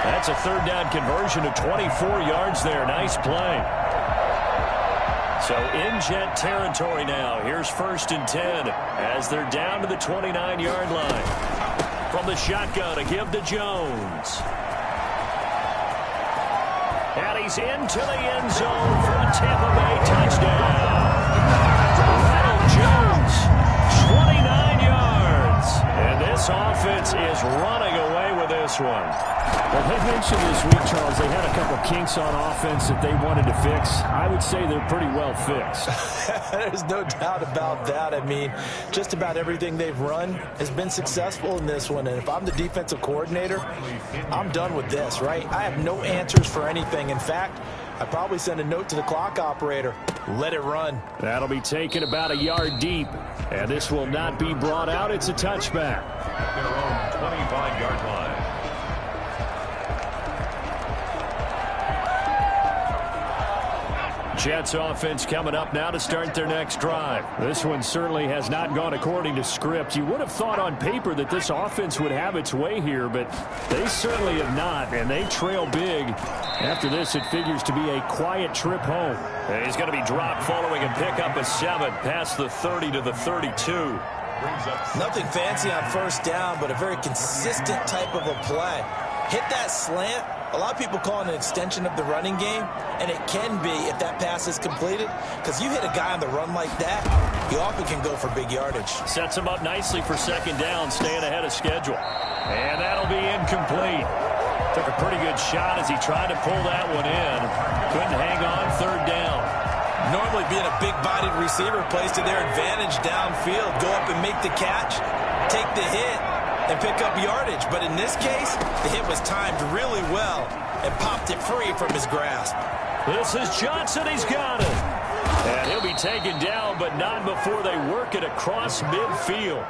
Speaker 1: That's a 3rd down conversion of 24 yards there. Nice play. So in Jet territory now. Here's 1st and 10 as they're down to the 29-yard line. From the shotgun, a give to Jones. And he's into the end zone for a Tampa Bay touchdown. Ronald Jones, 29 yards. And this offense is running away with this one.
Speaker 2: Well, they mentioned this week, Charles, they had a couple kinks on offense that they wanted to fix. I would say they're pretty well fixed.
Speaker 6: There's no doubt about that. I mean, just about everything they've run has been successful in this one. And if I'm the defensive coordinator, I'm done with this, right? I have no answers for anything. In fact, I'd probably send a note to the clock operator. Let it run.
Speaker 2: That'll be taken about a yard deep. And this will not be brought out. It's a touchback.
Speaker 3: At their own 25-yard line.
Speaker 1: Jets offense coming up now to start their next drive.
Speaker 2: This one certainly has not gone according to script. You would have thought on paper that this offense would have its way here, but they certainly have not, and they trail big. After this, it figures to be a quiet trip home.
Speaker 1: And he's going to be dropped following a pickup of 7 past the 30 to the 32.
Speaker 4: Nothing fancy on first down, but a very consistent type of a play. Hit that slant. A lot of people call it an extension of the running game, and it can be if that pass is completed, because you hit a guy on the run like that, he often can go for big yardage.
Speaker 1: Sets him up nicely for second down, staying ahead of schedule. And that'll be incomplete. Took a pretty good shot as he tried to pull that one in. Couldn't hang on, third down.
Speaker 4: Normally being a big-bodied receiver plays to their advantage downfield. Go up and make the catch, take the hit, and pick up yardage. But in this case, the hit was timed really well and popped it free from his grasp.
Speaker 1: This is Johnson. He's got it. And he'll be taken down, but not before they work it across midfield.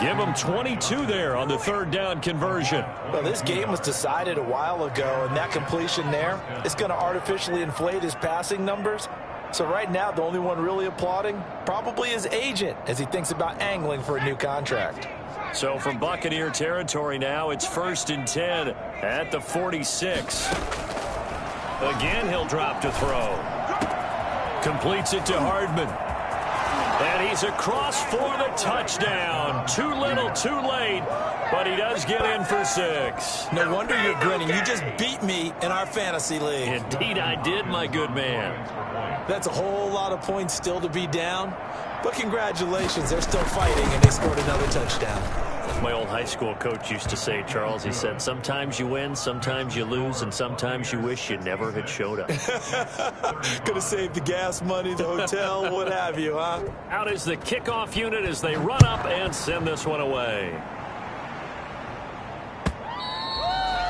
Speaker 1: Give him 22 there on the third down conversion.
Speaker 6: Well, this game was decided a while ago, and that completion there is going to artificially inflate his passing numbers. So right now, the only one really applauding probably his agent as he thinks about angling for a new contract.
Speaker 1: So from Buccaneer territory now, it's 1st and 10 at the 46. Again, he'll drop to throw. Completes it to Hardman. And he's across for the touchdown. Too little, too late, but he does get in for 6.
Speaker 4: No wonder you're grinning. You just beat me in our fantasy league.
Speaker 1: Indeed I did, my good man.
Speaker 6: That's a whole lot of points still to be down. But congratulations, they're still fighting, and they scored another touchdown.
Speaker 1: My old high school coach used to say, Charles, he said, sometimes you win, sometimes you lose, and sometimes you wish you never had showed up.
Speaker 6: Could have saved the gas money, the hotel, what have you, huh?
Speaker 1: Out is the kickoff unit as they run up and send this one away.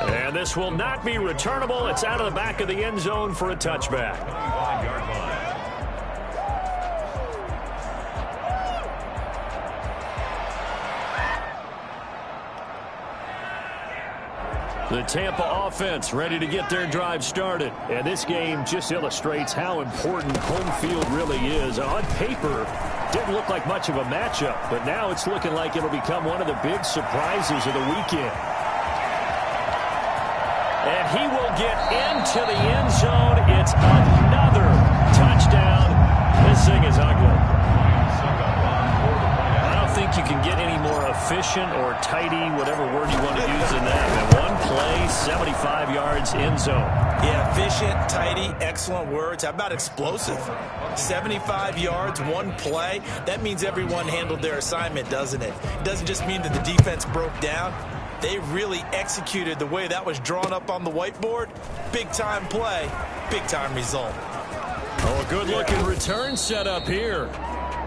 Speaker 1: And this will not be returnable. It's out of the back of the end zone for a touchback.
Speaker 3: 25-yard line.
Speaker 1: The Tampa offense ready to get their drive started.
Speaker 2: And this game just illustrates how important home field really is. On paper, didn't look like much of a matchup, but now it's looking like it'll become one of the big surprises of the weekend.
Speaker 1: And he will get into the end zone. It's another touchdown. This thing is ugly. I don't think you can get any more efficient or tidy, whatever word you want to use in that. And one play, 75 yards, end zone.
Speaker 4: Yeah, efficient, tidy, excellent words. How about explosive? 75 yards, one play. That means everyone handled their assignment, doesn't it? It doesn't just mean that the defense broke down. They really executed the way that was drawn up on the whiteboard. Big-time play, big-time result.
Speaker 1: Oh, a good-looking return set up here.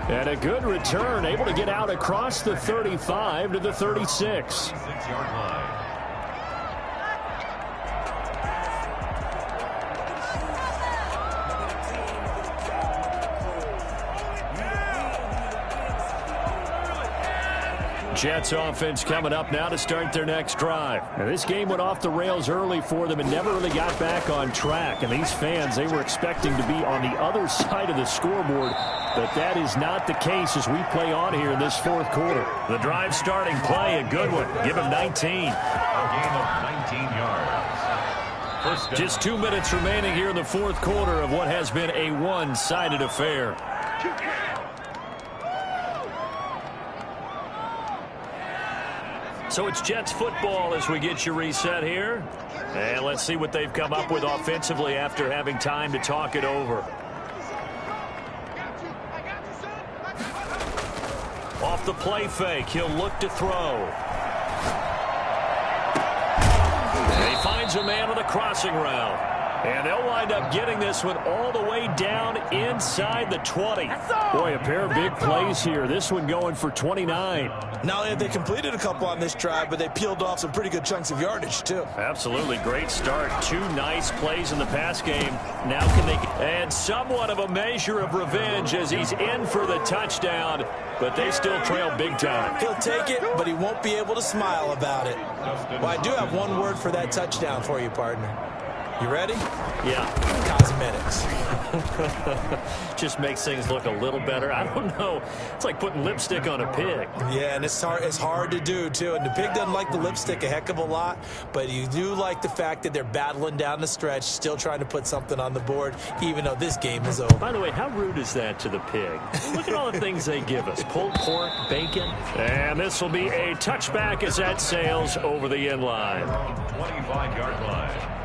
Speaker 2: And a good return, able to get out across the 35 to the 36.
Speaker 3: 6-yard line.
Speaker 1: Jets offense coming up now to start their next drive.
Speaker 2: And this game went off the rails early for them and never really got back on track. And these fans, they were expecting to be on the other side of the scoreboard. But that is not the case as we play on here in this fourth quarter.
Speaker 1: The drive starting play, a good one. Give him 19.
Speaker 3: A gain of 19 yards.
Speaker 1: Just 2 minutes remaining here in the fourth quarter of what has been a one-sided affair. So it's Jets football as we get you reset here. And let's see what they've come up with offensively after having time to talk it over. Off the play fake, he'll look to throw. And he finds a man on the crossing route. And they'll wind up getting this one all the way down inside the 20.
Speaker 2: Boy, a pair of big plays here. This one going for 29.
Speaker 6: Not only have they completed a couple on this drive, but they peeled off some pretty good chunks of yardage, too.
Speaker 1: Absolutely. Great start. 2 nice plays in the pass game. Now can they... And somewhat of a measure of revenge as he's in for the touchdown, but they still trail big time.
Speaker 6: He'll take it, but he won't be able to smile about it. Well, I do have one word for that touchdown for you, partner. You ready?
Speaker 1: Yeah.
Speaker 6: Cosmetics.
Speaker 1: Just makes things look a little better. I don't know. It's like putting lipstick on a pig.
Speaker 6: Yeah, and it's hard to do, too. And the pig doesn't like the lipstick a heck of a lot, but you do like the fact that they're battling down the stretch, still trying to put something on the board, even though this game is over.
Speaker 1: By the way, how rude is that to the pig? Look at all the things they give us. Pulled pork, bacon. And this will be a touchback as that sails over the end line.
Speaker 3: 25-yard line.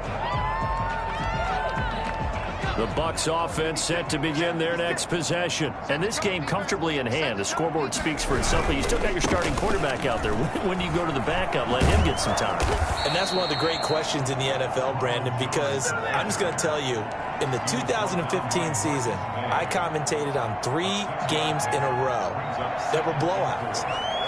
Speaker 1: The Bucs offense set to begin their next possession. And this game comfortably in hand. The scoreboard speaks for itself, but you still got your starting quarterback out there. When do you go to the backup? Let him get some time.
Speaker 6: And that's one of the great questions in the NFL, Brandon, because I'm just going to tell you, in the 2015 season, I commentated on 3 games in a row that were blowouts.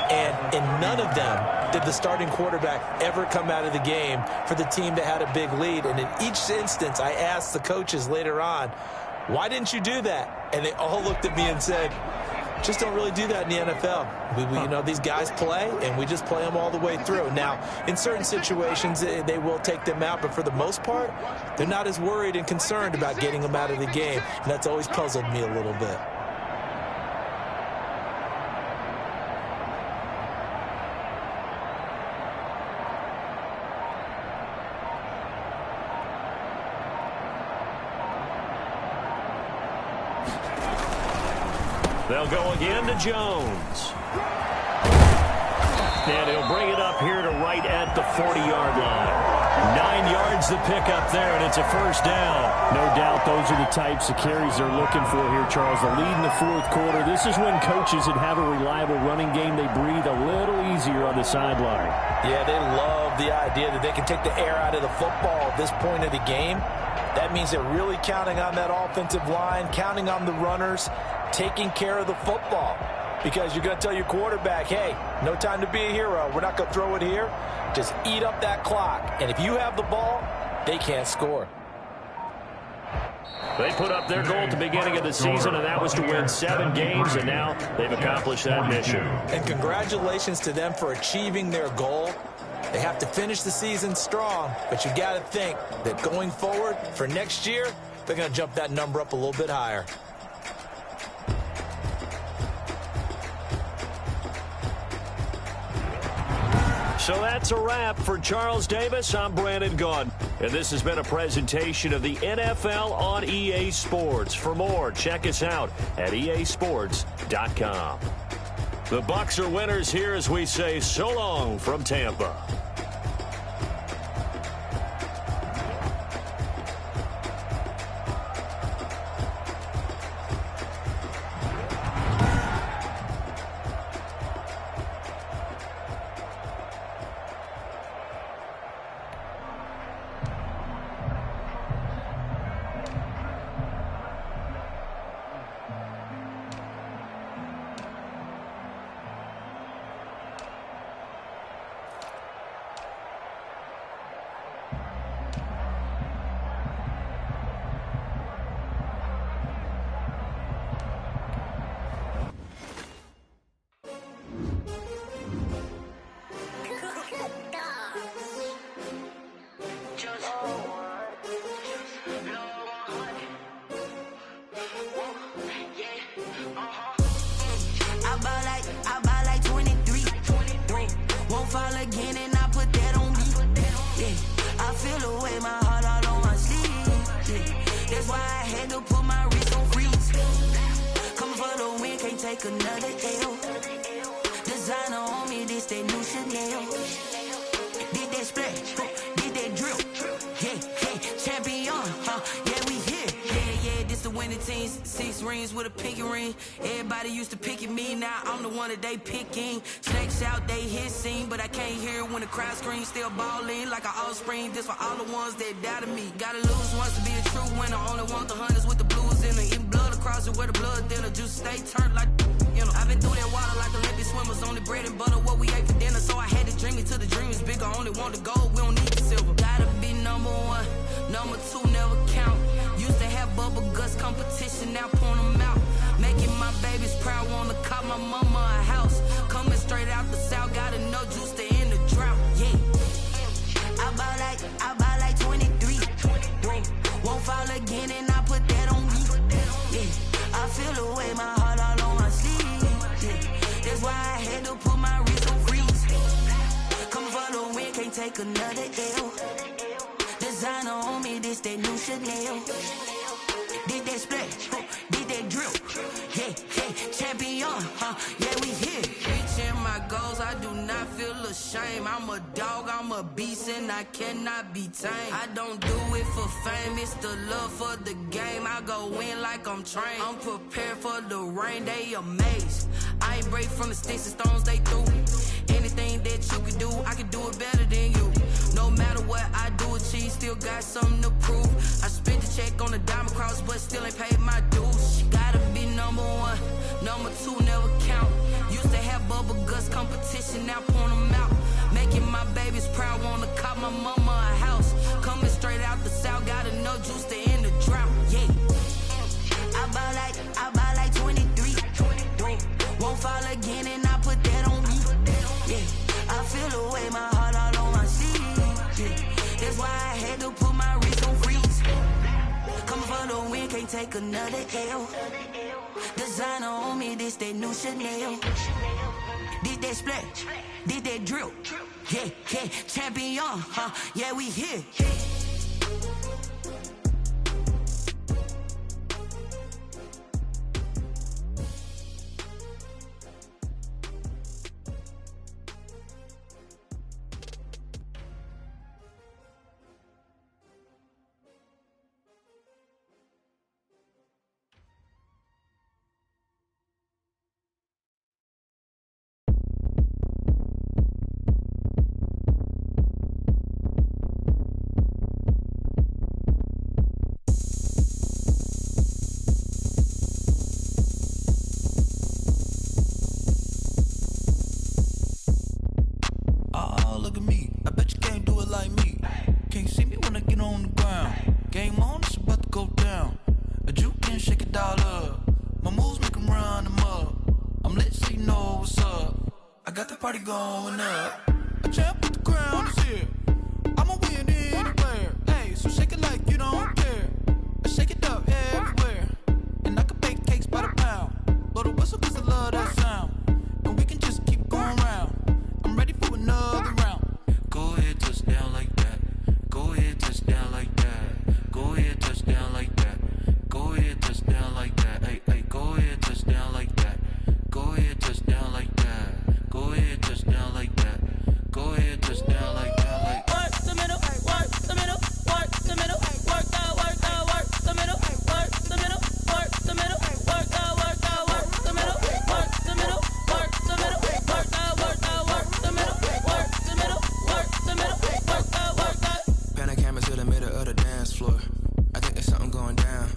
Speaker 6: And in none of them did the starting quarterback ever come out of the game for the team that had a big lead. And in each instance, I asked the coaches later on, why didn't you do that? And they all looked at me and said, just don't really do that in the NFL. You know, these guys play, and we just play them all the way through. Now, in certain situations, they will take them out, but for the most part, they're not as worried and concerned about getting them out of the game. And that's always puzzled me a little bit.
Speaker 1: They'll go again to Jones. And he'll bring it up here to right at the 40-yard line. 9 yards to pick up there, and it's a first down.
Speaker 2: No doubt those are the types of carries they're looking for here, Charles. The lead in the fourth quarter. This is when coaches that have a reliable running game, they breathe a little easier on the sideline.
Speaker 6: Yeah, they love the idea that they can take the air out of the football at this point of the game. That means they're really counting on that offensive line, counting on the runners, taking care of the football. Because you're going to tell your quarterback, hey, no time to be a hero. We're not going to throw it here. Just eat up that clock. And if you have the ball, they can't score.
Speaker 1: They put up their goal at the beginning of the season, and that was to win 7 games, and now they've accomplished that mission.
Speaker 6: And congratulations to them for achieving their goal. They have to finish the season strong, but you got to think that going forward for next year, they're going to jump that number up a little bit higher.
Speaker 1: So that's a wrap for Charles Davis. I'm Brandon Gaudin, and this has been a presentation of the NFL on EA Sports. For more, check us out at easports.com. The Bucs are winners here as we say so long from Tampa.
Speaker 7: Another L. Designer on me, this that new Chanel. Did that splash, did that drill. Yeah, champion, yeah, we here. Yeah, this the winning team. 6 rings with a pinky ring. Everybody used to pick at me, now I'm the one that they picking. Snakes out, they hit scene, but I can't hear when the crowd screams. Still balling like an offspring. This for all the ones that doubted me. Gotta lose once to be a true winner. Only want the hunters with the blues in it. Eating blood across it where the blood thinner. Juice stay turned like, you know. I've been through that water like Olympic swimmers. Only bread and butter, what we ate for dinner. So I had to dream it till the dream is bigger. Only want the gold, we don't need the silver. Gotta be number 1, number 2 never count. Used to have bubble guts competition, now point them out. Making my babies proud, wanna cop my mama a house. Coming straight out the south, gotta know juice to end the drought. Yeah, I buy like 23. Won't fall again, and I put that on me. Yeah, I feel the way, my heart all on my sleeve. Yeah, that's why I had to put my wrist on freeze. Come for the win, can't take another L. Designer on me, this that new Chanel. Did that splash, did that drill. Yeah, champion, yeah, we here. Reaching my goals, I do not feel ashamed. I'm a dog, I'm a beast, and I cannot be tamed. I don't do it for fame, it's the love for the game. I go in like I'm trained. I'm prepared for the rain, they amazed. I ain't break from the sticks and stones they threw. Anything that you can do, I can do it better than you. No matter what I do, achieve, still got something to prove. I spent the check on the diamond cross, but still ain't paid my dues. Gotta be number 1, number 2 never count. Used to have bubble guts competition, now point them out. Making my babies proud, wanna cop my mama a house. Coming straight out the south, gotta know juice to end the drought. Yeah, I buy like 23. Won't fall again, and I put that on me. Yeah, I feel the way, my heart all on my sleeve. Yeah, that's why I had to put my wrist on freeze. Coming for the win, can't take another L. Designer on me, this that new Chanel. Did that splash, did that drill. Yeah, champion, yeah, we here.
Speaker 8: Party going up. A champ with the crown is here. I'ma win anywhere. Hey, so shake it like you don't care. I shake it up everywhere. And I can bake cakes by the pound. Blow the whistle 'cause I love that sound. And we can just keep going round. I'm ready for another round. Go ahead, touch down like that. Go ahead, touch down like that. Go ahead, touch down like that. Go ahead, touch down like that. Hey, go ahead, touch down like that. Go ahead, touch down like that. Go ahead, touch down like that. Go ahead, touch down like that. Like
Speaker 9: work the middle, work the middle, work the middle, work the middle, work the middle, work the middle, work the middle, work the middle, work the middle, work the middle, work the middle, work the middle, work the.
Speaker 10: Pan a camera to the middle of the dance floor. I think there's something going down.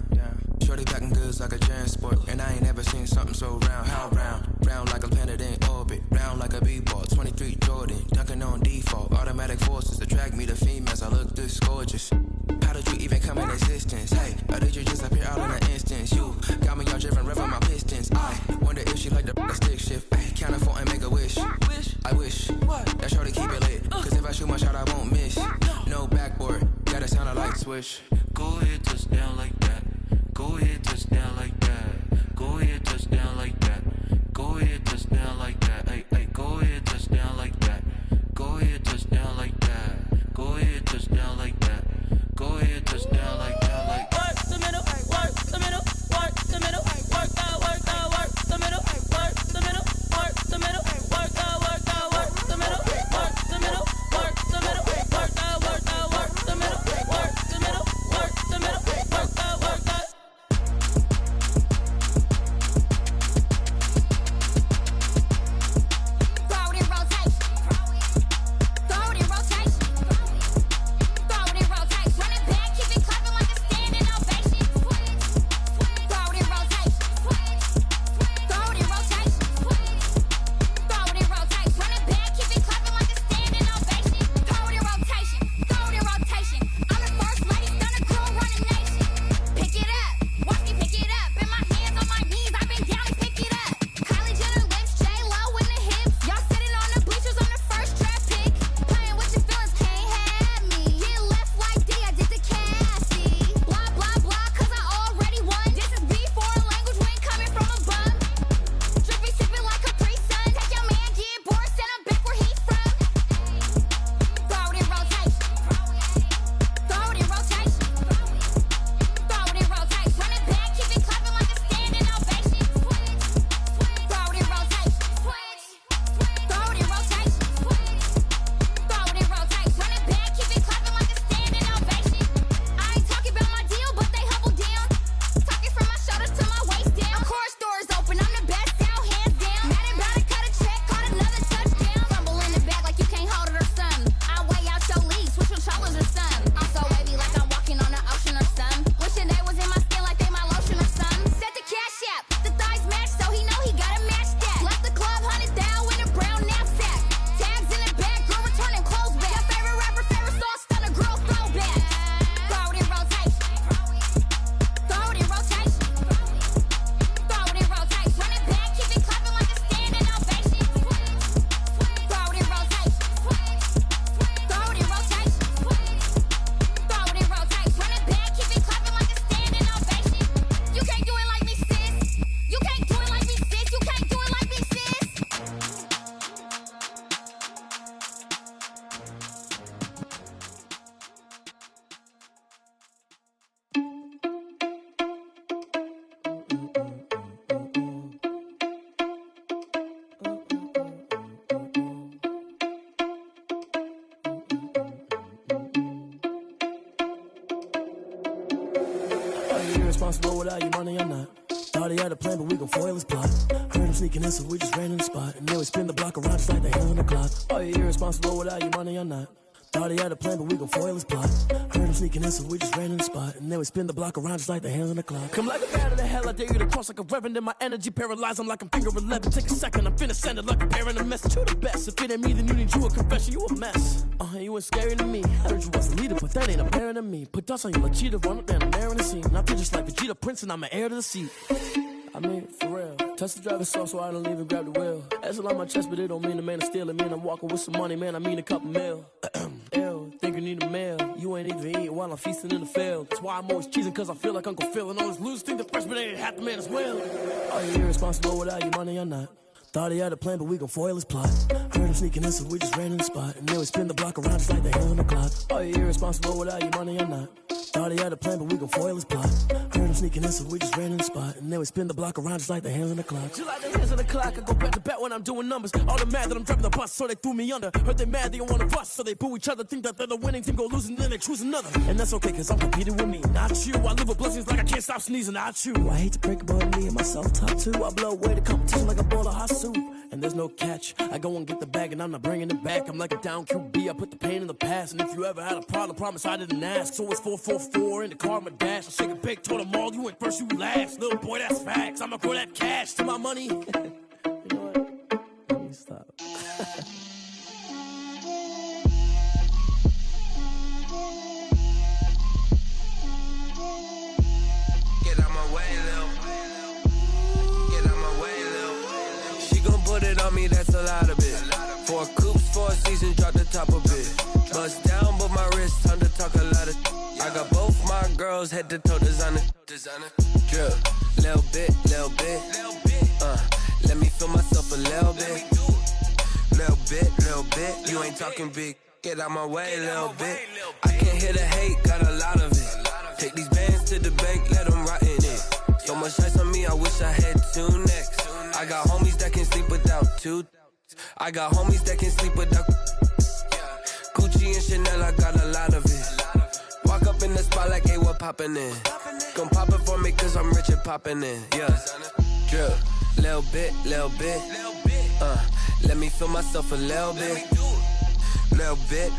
Speaker 10: Shorty packing goods like a transport, and I ain't never seen something so round. How round? Round like a planet in orbit, round like a b-ball. 23 Jordan, dunking on default. Automatic forces attract me to females. I look this gorgeous. How did you even come in existence? Hey, or did you just appear out in an instance? You got me all driven, revving my pistons. I wonder if she like the stick shift. Ay, count it for and make a wish. I wish that shorty keep it lit. 'Cause if I shoot my shot, I won't miss. No backboard, gotta sound a light swish.
Speaker 8: Go ahead, touch down like that. Go ahead, touch down like that. Go ahead, touch down like that. Go ahead, touch down like that. Hey, go ahead, touch down like that. Go ahead, touch down like that. Go ahead, touch down like that. Go ahead, touch down like that. Like
Speaker 9: work the middle, work the middle, work the middle, work the middle, work the middle, work the middle, work the
Speaker 11: irresponsible without your money, I'm not. Thought he had a plan, but we gon' foil his plot. Heard him sneaking in, so we just ran in the spot. And then we spin the block around just like the hell in the clock. Oh, you irresponsible without your money, I'm not. Thought he had a plan, but we gon' foil his plot. Heard him sneaking in, so we just ran in the spot. And then we spin the block around just like the hands on the clock. Come like a bat of the hell, I dare you to cross like a reverend. In my energy paralyzed, I'm like I'm finger 11. Take a second, I'm finna send it like a parent a message to the best. If it ain't me, then you need you a confession, you a mess. You ain't scary to me. Heard you was a leader, but that ain't apparent to me. Put dust on you like cheetah, run up down the mirror in the scene. I feel just like Vegeta Prince, and I'm an heir to the seat. I mean, for real. Touch the driver's soft so I don't even grab the wheel. That's a lot on my chest, but it don't mean the man is stealing. Man, I'm walking with some money, man, I mean a couple mil. Ew, think you need a meal. You ain't even eating while I'm feasting in the field. That's why I'm always cheesing, cause I feel like Uncle Phil. And all those losers think the freshman ain't half the man as well. Are you irresponsible without your money or not? Thought he had a plan, but we gon' foil his plot. Heard him sneaking in, so we just ran in the spot. And then we spin the block around just like the hell in the clock. Are you irresponsible without your money or not? Thought he had a plan, but we gon' foil his plot. Heard him sneaking in, so we just ran in the spot. And then we spin the block around just like the hands on the clock. Just like the hands on the clock, I go back to back when I'm doing numbers. All the mad that I'm driving the bus, so they threw me under. Heard they mad, they don't wanna bust, so they boo each other. Think that they're the winning team, go losing, then they choose another. And that's okay, cause I'm competing with me, not you. I live with blessings like I can't stop sneezing, not you. I hate to break it, but me and my self-talk too. I blow away the competition like a bowl of hot soup. And there's no catch. I go and get the bag and I'm not bringing it back. I'm like a down QB, I put the pain in the past. And if you ever had a problem, promise I didn't ask. So it's 444 in the car, my dash. I shake a big, told them all, you went first, you last. Little boy, that's facts. I'ma grow that cash to my money. You know what? Let me stop.
Speaker 10: Get out my way, Lil. Get out my way, Lil. She gon' put it on me, that's a lot of it. 4 coops, 4 seasons, drop the top a bit. Bust down, but my wrist, time to talk a lot of. I got both my girls head to toe designer. Drip, little bit. Let me feel myself a little bit. Little bit. You ain't talking big. Get out my way, little bit. I can't hear the hate, got a lot of it. Take these bands to the bank, let them rot in it. So much ice on me, I wish I had 2 necks. I got homies that can sleep without 2. I got homies that can sleep without Gucci and Chanel, I got a lot of it. Walk up in the spot like, hey, what poppin' in? Gon' pop it for me cause I'm rich and poppin' in. Yeah, drip, little bit. Let me feel myself a little bit. Little bit.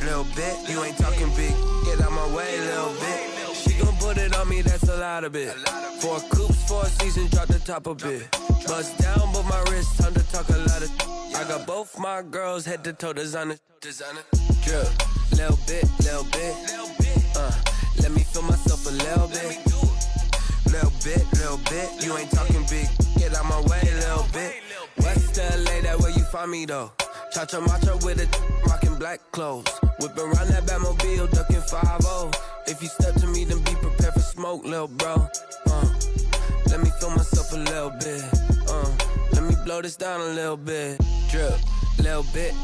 Speaker 10: You ain't talking big. Get out my way, little bit. She gon' put it on me, that's a lot of it. 4 coops, 4 seasons, drop the top a bit. Bust down, but my wrist, time to talk a lot of. I got both my girls head to toe designer. Drip, little bit. Let me feel myself a little bit. Little bit. You ain't talking big. Get out my way, little bit. West LA, that where you find me though. Cha-cha matcha with a rockin' black clothes. Whip around that Batmobile, ducking 5-0. If you step to me, then be prepared for smoke, little bro. Let me feel myself a little bit. Let me blow this down a little bit. Drip, little bit.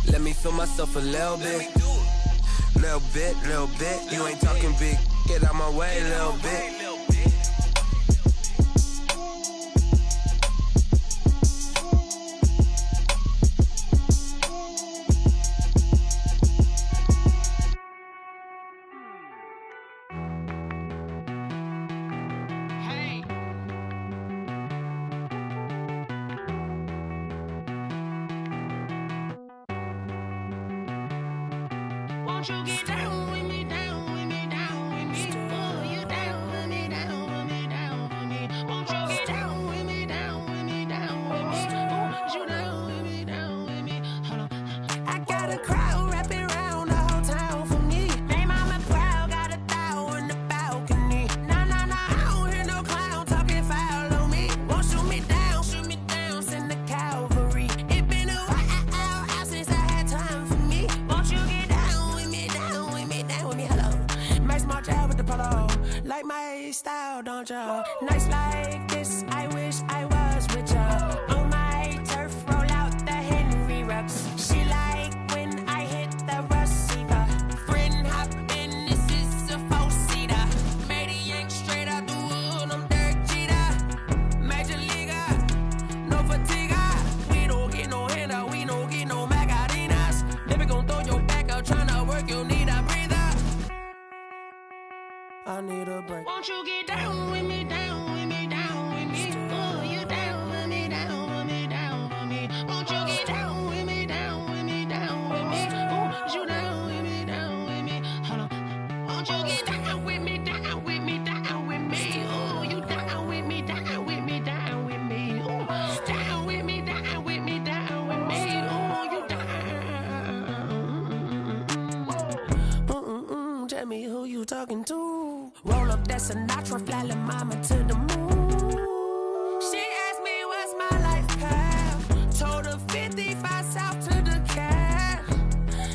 Speaker 10: Let me feel myself a little bit. Little bit. You ain't talking big. Get out my way, little bit.
Speaker 9: Won't you get down with me, down with me, down with me? Pull you down with me, down with me, down with me. Won't you get down with me, down with me, down with me? Won't you down with me, down with me? Hold on. I got a crowd wrapping around the whole town for me. They mama proud, got a thou in the balcony. Nah, I don't hear no clown talking foul on me. Won't shoot me down, send the cavalry. It been a while since I had time for me. Won't you get down with me, down with me, down with me? Hello. Max March out with the polo. Like my style, don't ya? Nights like this, I wish I was with ya. On my turf, roll out the Henry Rux. She like when I hit the receiver. Friend hop in, this is a 4-seater. Made a yank straight out the wood, I'm Derek Jeter. Major leaguer, no fatigue. We don't get no handout, we don't get no Macarinas. Never gon' throw your back out, tryna work, you need a breather. I need a break.
Speaker 7: Sinatra, flying mama to the moon. She asked me what's my life path. Told her 55 south to the cab.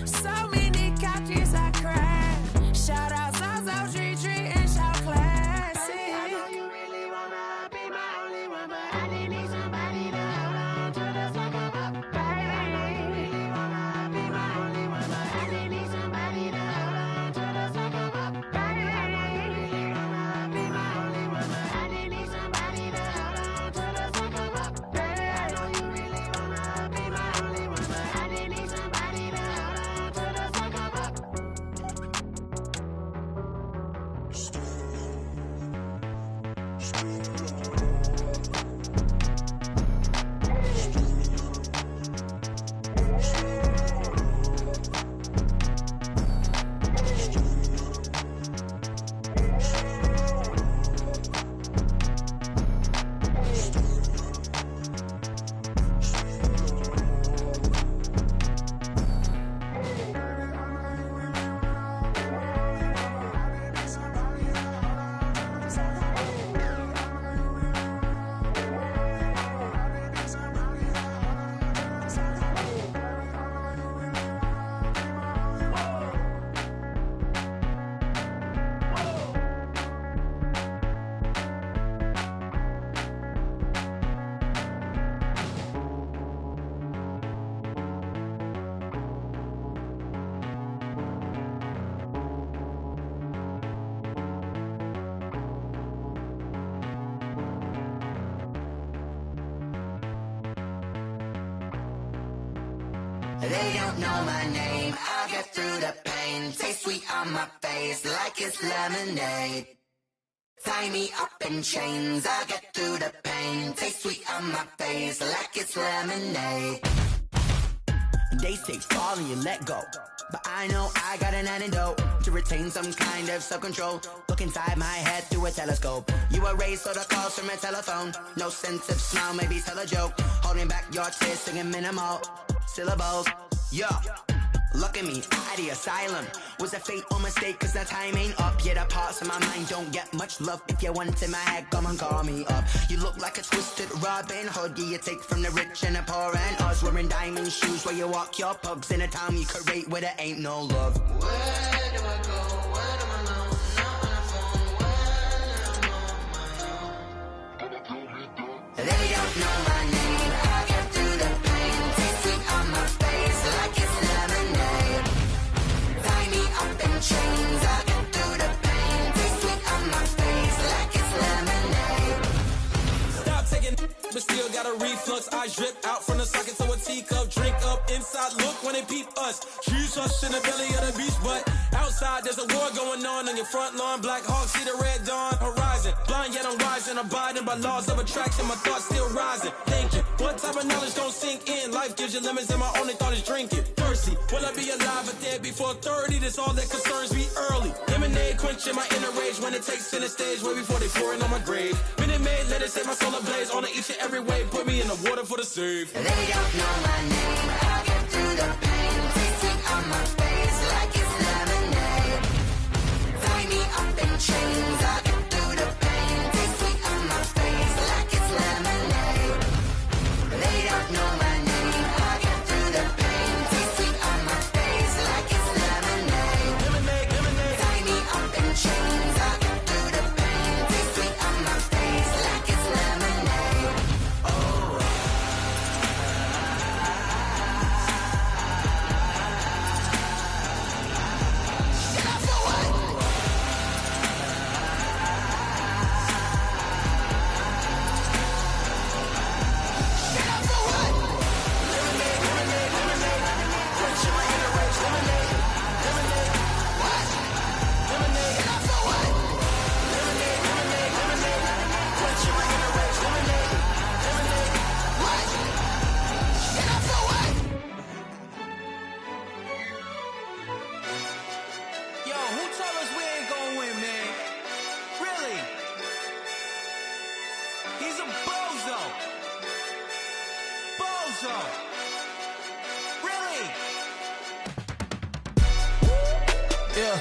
Speaker 7: So many couches I cried. Shout out Zazo, Tree, and shout classic. I know you really wanna be my only one, but I didn't need somebody to hold on to the second up. Baby, I know you really wanna be my only one, but I didn't need somebody to hold on to the second up. Baby, I know you really wanna be my only one, but I didn't need somebody to hold on to the second up. Baby, I know you really wanna be my only one, but I didn't need somebody to hold on to the second up. They don't know my name, I'll get through the pain. Taste sweet on my face like it's lemonade. Tie me up in chains, I'll get through the pain. Taste sweet on my face like it's lemonade. They say fall and you let go, but I know I got an antidote to retain some kind of self-control. Look inside my head through a telescope. You erase all the calls from a telephone. No sense of smile, maybe tell a joke. Holding back your tears, singing minimal syllables. Yo, look at me, at the asylum. Was a fate or mistake, cause the time ain't up. Yeah, the parts of my mind don't get much love. If you want in my head, come and call me up. You look like a twisted Robin Hood. Yeah, you take from the rich and the poor and us. Wearing diamond shoes where you walk your pugs in a town you create where there ain't no love. Where do I go? Where do I know? Not on the phone, when I'm on my own. They don't know my name, I get through the pain. Taste sweet on my face like it's lemonade. Tie me up in chains, I get through the pain. Taste sweet on my face like it's lemonade.
Speaker 8: Stop taking, but still got a reflux. I drip out from the socket to a teacup. Drink up inside, look when they peep us. Choose us in the belly of the beach, but outside there's a war going on your front lawn. Black Hawks see the red dawn horizon. Blind yet I'm rising, abiding by laws of attraction. My thoughts still rising. Thinking, what type of knowledge don't sink in? Life gives you lemons and my only thought is drinking. Thirsty, will I be alive or dead before 30? That's all that concerns me early. Lemonade quenching my inner rage when it takes center stage way before they pour it on my grave. Minute Maid, let it set my soul ablaze. On each and every way, put me in the water for the save.
Speaker 7: They don't know my name, I'll get through the pain. Taste sweet on my face like it's lemonade. Tie me up in chains, I'll get through the pain. Taste sweet on my face like it's lemonade. They don't know my name, I'll get through the pain. Taste sweet on my face like it's lemonade. Tie me up in chains, I'll get through the pain. Taste sweet on my face like it's lemonade. Oh.
Speaker 8: Yo, who told us we ain't gonna win, man? Really? He's a bozo. Bozo. Really?
Speaker 6: Yeah.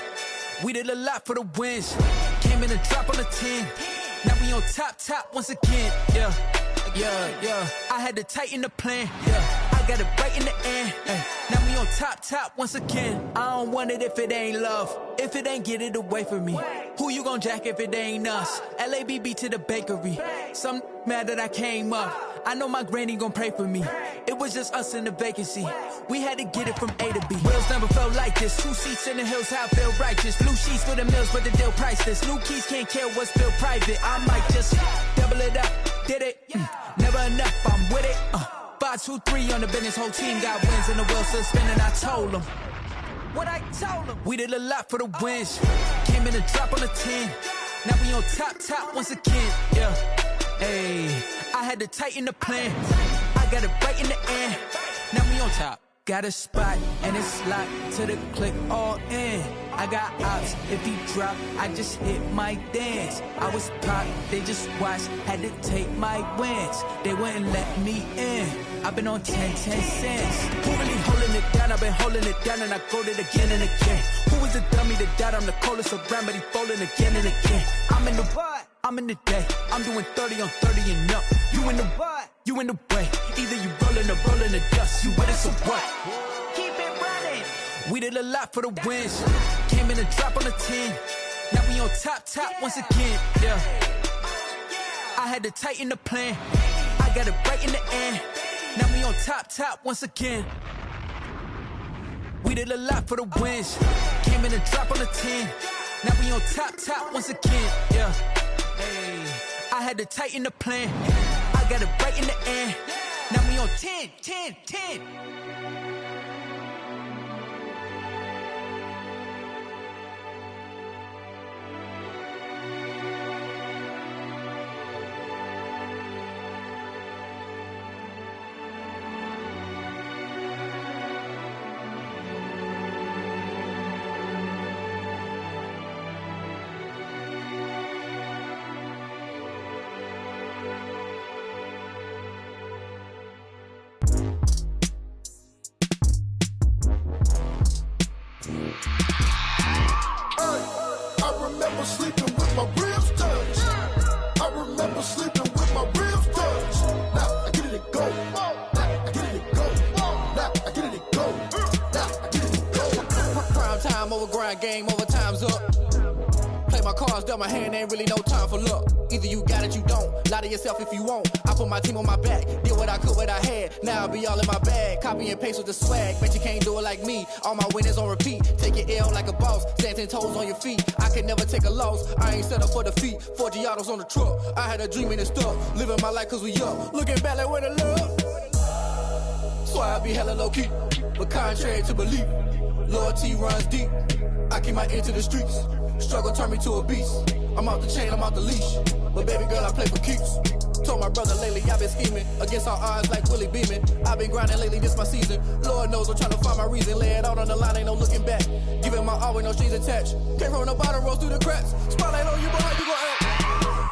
Speaker 8: We did a lot for the wins. Came in and drop on the 10. Now we on top once again. Yeah. I had to tighten the plan. Yeah. I got it right in the end. Ay. Now we on top once again. I don't want it if it ain't love. If it ain't, get it away from me. Who you gon' jack if it ain't us? LABB to the bakery. Some mad that I came up. I know my granny gon' pray for me. It was just us in the vacancy. We had to get it from A to B. Wheels never felt like this. 2 seats in the hills, how I feel righteous. Blue sheets for the mills, but the deal priceless. New keys can't kill what's still private. I might just double it up. Did it? Never enough, I'm with it. 5, 2, 3 on the business. Whole team got wins and the wheels still spinning. I told them what I told them. We did a lot for the wins. Came in and drop on the 10. Now we on top once again. Yeah. Hey, I had to tighten the plan. I got it right in the end. Now we on top. Got a spot and it's locked to the click all in. I got ops, if he drop, I just hit my dance. I was pop, they just watched, had to take my wins. They wouldn't let me in. I've been on 10 cents. Who really holding it down? I've been holding it down and I go it again and again. Who was the dummy that died? I'm the coldest around, but he folding again and again. I'm in the what? I'm in the day. I'm doing 30 on 30 and up. You in the what? You in the way. Either you rolling or rolling the dust. You with us or what? Keep it running. We did a lot for the wins. Came in and drop on the 10. Now we on top once again. Yeah. I had to tighten the plan. I got it right in the end. Now we on top once again. We did a lot for the wins. Came in and drop on the 10. Now we on top once again. Yeah. Hey, I had to tighten the plan. I got it right in the end. Now we on 10.
Speaker 10: Game over, time's up. Play my cards, dealt my hand, ain't really no time for luck. Either you got it, you don't. Lie to yourself if you won't. I put my team on my back, did what I could, what I had. Now I'll be all in my bag. Copy and paste with the swag. Bet you can't do it like me. All my winners on repeat. Take your L like a boss. Stand 10 toes on your feet. I can never take a loss. I ain't set up for defeat. 4 Giottos on the truck. I had a dream and it's stuck. Living my life cause we up. Looking back like where the love. So I be hella low key. But contrary to belief, loyalty runs deep. I keep my ear to the streets. Struggle turned me to a beast. I'm out the chain, I'm out the leash. But baby girl, I play for keeps. Told my brother lately I've been scheming. Against all odds like Willie Beeman. I've been grinding lately, this my season. Lord knows I'm trying to find my reason. Lay it out on the line, ain't no looking back. Giving my all with no strings attached. Came from the bottom, rose through the cracks. Spotlight on you, but how you gon' act?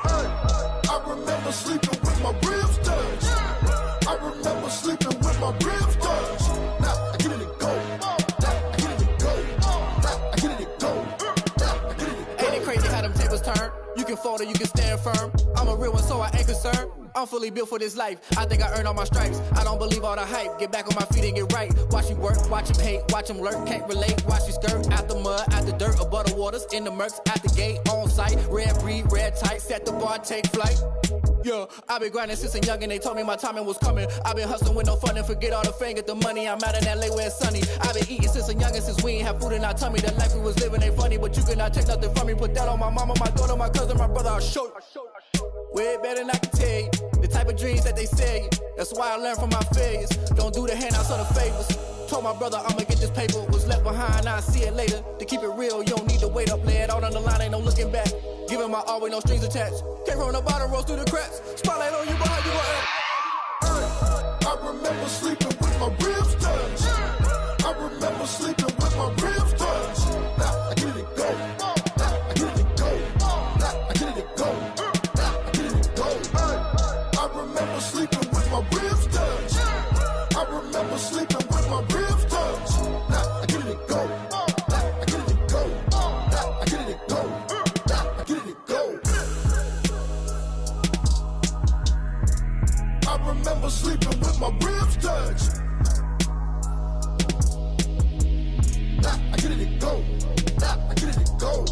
Speaker 12: Hey, I remember sleeping with my ribs touched. I remember sleeping with my ribs touched. Now I get it and go.
Speaker 10: Turn. You can fold or you can stand firm. I'm a real one, so I ain't concerned. I'm fully built for this life. I think I earned all my stripes. I don't believe all the hype. Get back on my feet and get right. Watch you work, watch him hate, watch him lurk. Can't relate, watch you skirt. Out the mud, out the dirt, above the waters, in the murks, at the gate, on site. Red breed, red tight, set the bar, take flight. Yeah, I been grinding since a young and they told me my timing was coming. I been hustling with no fun and forget all the fame, get the money. I'm out in LA where it's sunny. I been eating since a young and since we ain't have food in our tummy. The life we was living ain't funny, but you cannot take nothing from me. Put that on my mama, my daughter, my cousin, my brother, I'll show you. Way better than I can tell you. The type of dreams that they sell you. That's why I learned from my failures. Don't do the handouts or the favors. Told my brother I'ma get this paper. Was left behind, I'll see it later. To keep it real, you don't need to wait up. Lay it out on the line, ain't no looking back. Giving my all with no strings attached. Came from the bottom, rose through the cracks. Spotlight on you, but how you gon' act?
Speaker 12: I remember sleeping with my ribs touched. I remember sleeping with my ribs touched. Now I get it and go. Now I get it and go. Now I get it and go. Now I get it and go. I remember sleeping with my ribs touched. I remember sleeping with my ribs touched. Now I get it and go. Now I get it and go. Now I remember sleeping with my ribs touched. Nah, I get it to go. Nah, I get it to go.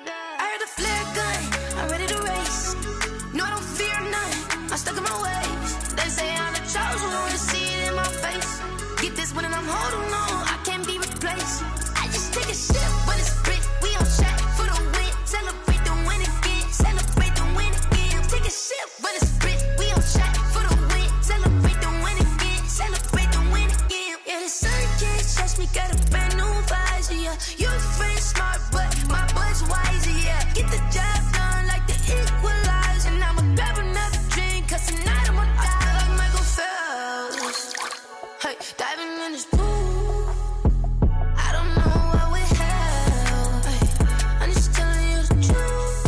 Speaker 7: I heard the flare gun, I'm ready to race. No, I don't fear none, I'm stuck in my ways. They say I'm the chosen one, to see it in my face. Get this one and I'm holding on, I can't be replaced. I just take a sip, but it's split, we on track for the win. Celebrate the win again, celebrate the win again. Take a sip, but it's split, we on track for the win. Celebrate the win again, celebrate the win again. Yeah, the sun can't touch me, got a brand new visor, yeah. You friend smart, but my bud's wiser, yeah. Get the job done like the equalizer. And I'ma grab another drink, cause tonight I'ma die like Michael Phelps. Hey, diving in this pool, I don't know what would help. Hey, I'm just telling you the truth.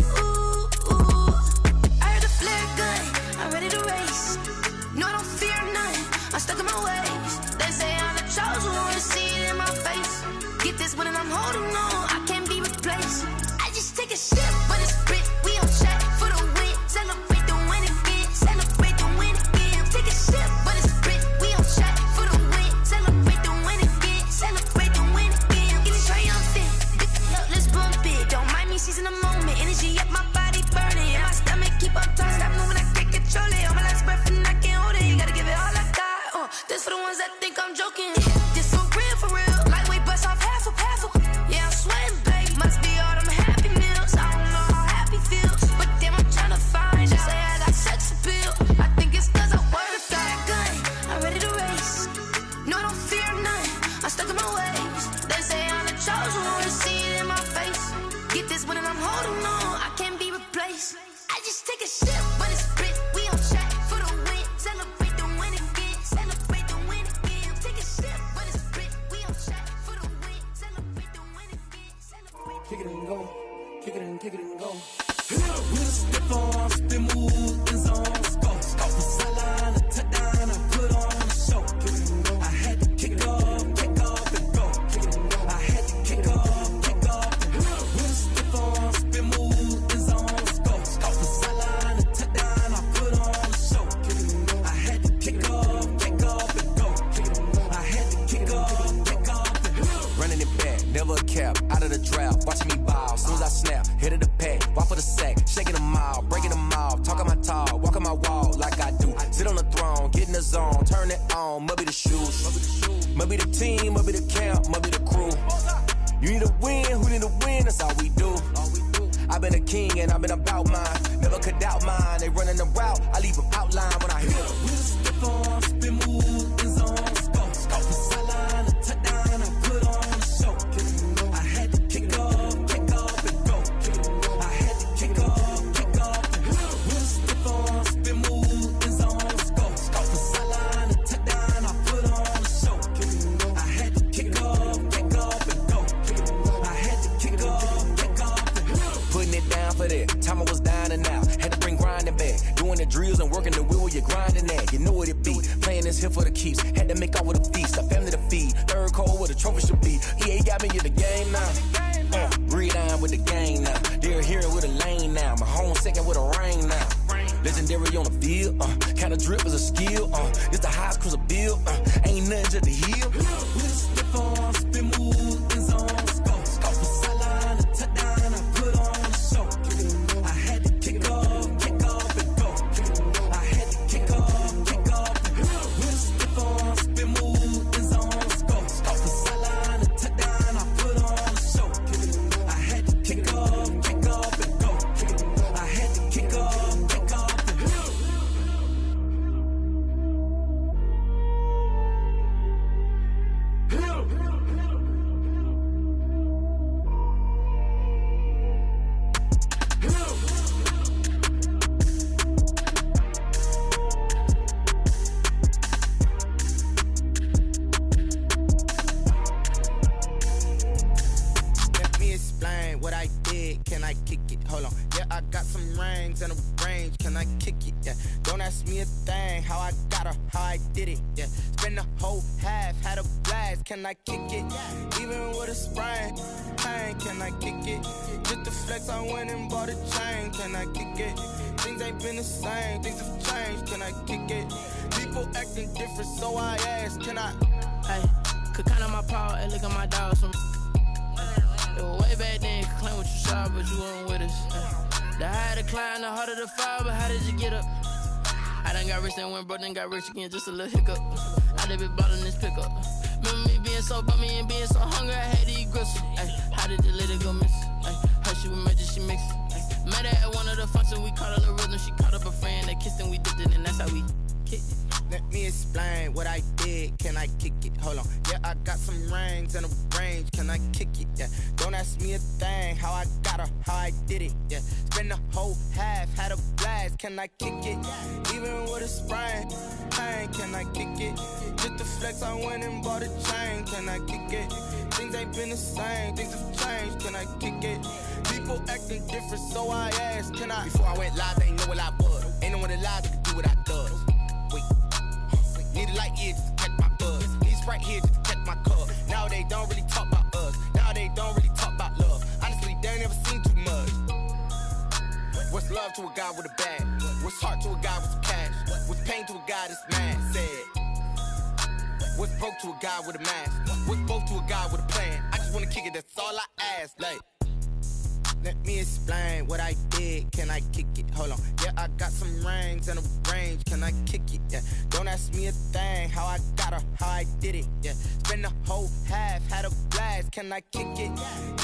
Speaker 7: I heard the flare gun, I'm ready to race. No, I don't fear none, I'm stuck in my ways. They say I'm the chosen one, to see it in my face. Get this one and I'm holding on, I can't be replaced. I just take a sip, but it's split, we on track for the win. Celebrate the win again, celebrate the win again. Take a sip, but it's split, we on track for the win. Celebrate the win again, celebrate the win again. Get it triumphant, look, let's bump it. Don't mind me seizing the moment, energy up my body burning. And my stomach keep up turning, stop moving, I can't control it. On my last breath and I can't hold it, you gotta give it all I got. This for the ones that think I'm joking. This for real, lightweight bust off half a. Yeah, I'm sweating, babe, must be all them happy meals. I don't know how happy feels, but damn, I'm trying to find out. Say I got sex appeal, I think it's cause I work a gun, I'm ready to race. No, I don't fear none, I'm stuck in my ways. They say I'm the chosen one, to see it in my face. Get this one and I'm holding on, I can't be replaced. I just take a sip, but it's split, we on track for the win. Celebrate the win again, celebrate the win again. Take a sip, but it's split, we on track for the win. Celebrate the win again, celebrate.
Speaker 11: Kick it and go, kick it and go.
Speaker 8: With a stiff arm, spin move, in zone, scope. Off the sideline, a touchdown, I put on a show. I had to kick off and go. I had to kick off and go. With a stiff arm, spin move, in zone, scope. Off the sideline, a touchdown, I put on a show. I had to kick off and go. I had to kick off and go.
Speaker 10: Running it back, never a cap, out of the drought, watching me ball. Soon as I snap, hit of the pack, walk for the sack, shaking them all, breaking them off, talking my talk, walking my wall like I do. Sit on the throne, get in the zone, turn it on, must be the shoes, must be the team, must be the camp, must be the crew. You need a win, who need a win, that's all we do. I've been a king and I've been about mine, never could doubt mine. They running the route, I leave them outline when I hit them.
Speaker 8: With a stiff arm, spin move, in zone, scope. Off the sideline, a touchdown, I put on a show. I had to kick off and go. I had to kick off and go. With a stiff arm, spin move, in zone, scope. Off the sideline, a touchdown, I put on a show. I had to kick off and go. I had to kick off and go.
Speaker 10: Putting it down for that, time I was down and out, had to bring grinding back, doing the drills and working the wheel where you're grinding at, you know what it be, playing this here for the keeps, had to make off with a feast, a family to feed, third cold where the trophy should be, EA got me in the game now, breathe on with the game now, they're here with a lane now, my home second with a rain now, legendary on the field, kinda drip is a skill, it's the highest cruiser bill, ain't nothing just the hill.
Speaker 8: With a stiff arm, spin move, in zone, scope. Off the sideline, a touchdown, I put on a show. I had to kick off and go. I had to kick off and go. With a stiff arm, spin move, in zone, scope. Off the sideline, a touchdown, I put on a show. I had to kick off and go. I had to kick off and go.
Speaker 13: I kick it? Hold on. Yeah, I got some rings and a range. Can I kick it? Yeah. Don't ask me a thing. How I got her, how I did it. Yeah. Spend the whole half, had a blast. Can I kick it? Even with a sprain. Pain, can I kick it? Just the flex, I went and bought a chain. Can I kick it? Things ain't been the same. Things have changed. Can I kick it? People acting different, so I ask. Can I?
Speaker 9: Hey, could count on my power and look at my dogs. It was way back then, could claim what you saw, but you weren't with us. The higher the climb, the harder the fall, but how did you get up? I done got rich, then went broke, then got rich again, just a little hiccup. I done been ballin' this pickup. Remember me being so bummy and being so hungry, I had to eat gristle. Ay, how did you let it go miss? Ay, how she was magic, she mixed. Met her at one of the functions, we caught a little rhythm, she caught up a friend, they kissed and we dipped it, and that's how we kicked it.
Speaker 13: Let me explain what I did. Can I kick it? Hold on. Yeah, I got some rings and a range. Can I kick it? Yeah. Don't ask me a thing. How I got her, how I did it. Yeah. Spend the whole half, had a blast. Can I kick it? Even with a sprain. Pain, can I kick it? Just the flex, I went and bought a chain. Can I kick it? Things ain't been the same. Things have changed. Can I kick it? People acting different, so I asked. Can I? Before I went live, they ain't know what I was. Ain't no one alive that could do what I does. Wait. Need a light ear just to catch my buzz. Need Sprite here just to catch my cup. Now they don't really talk about us. Now they don't really talk about love. Honestly, they ain't never seen too much. What's love to a guy with a bag? What's heart to a guy with some cash? What's pain to a guy that's mad? Said. What's broke to a guy with a mask? What's both to a guy with a plan? I just wanna kick it, that's all I ask. Like, let me explain what I did. Can I kick it? Hold on. Yeah, I got some rings and a range. Can I kick it? Yeah. Don't ask me a thing. How I got her, how I did it. Yeah. Spend the whole half, had a blast. Can I kick it?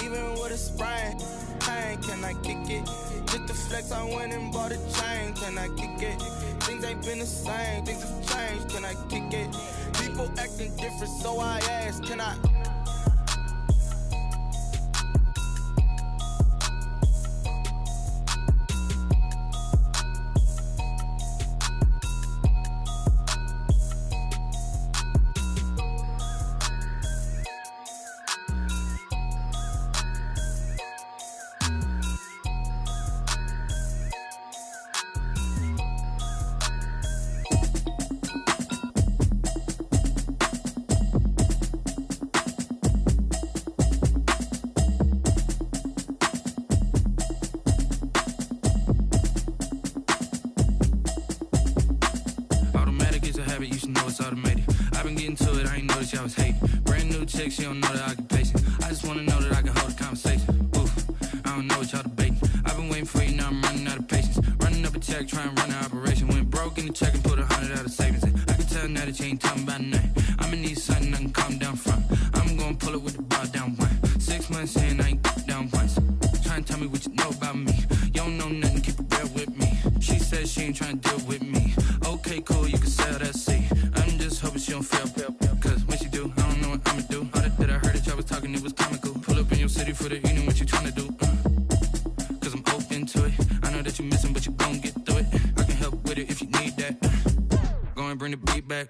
Speaker 13: Even with a sprain. Pain, can I kick it? Just the flex, I went and bought a chain. Can I kick it? Things ain't been the same. Things have changed. Can I kick it? People acting different, so I ask. Can I?
Speaker 10: You should know it's automated. I've been getting to it, I ain't noticed y'all was hating. Brand new chick, she don't know the occupation. I just wanna know that I can hold a conversation. Oof, I don't know what y'all debating. I've been waiting for you, now I'm running out of patience. Running up a check, trying to run an operation. Went broke in the check and put 100 out of savings in. I can tell now that you ain't talking about nothing. I'ma need something I can calm down from. I'm gonna pull it with the bar down one. 6 months in, I ain't down once. Trying to tell me what you know about me. You don't know nothing, keep it real with me. She says she ain't trying to deal with me. Okay, cool, you can sell that seat. I'm just hoping she don't fail. Cause when she do, I don't know what I'ma do. All that I heard that y'all was talking, it was comical. Pull up in your city for the evening, what you tryna do? Cause I'm open to it. I know that you missing, but you gon' get through it. I can help with it if you need that. Go and bring the beat back.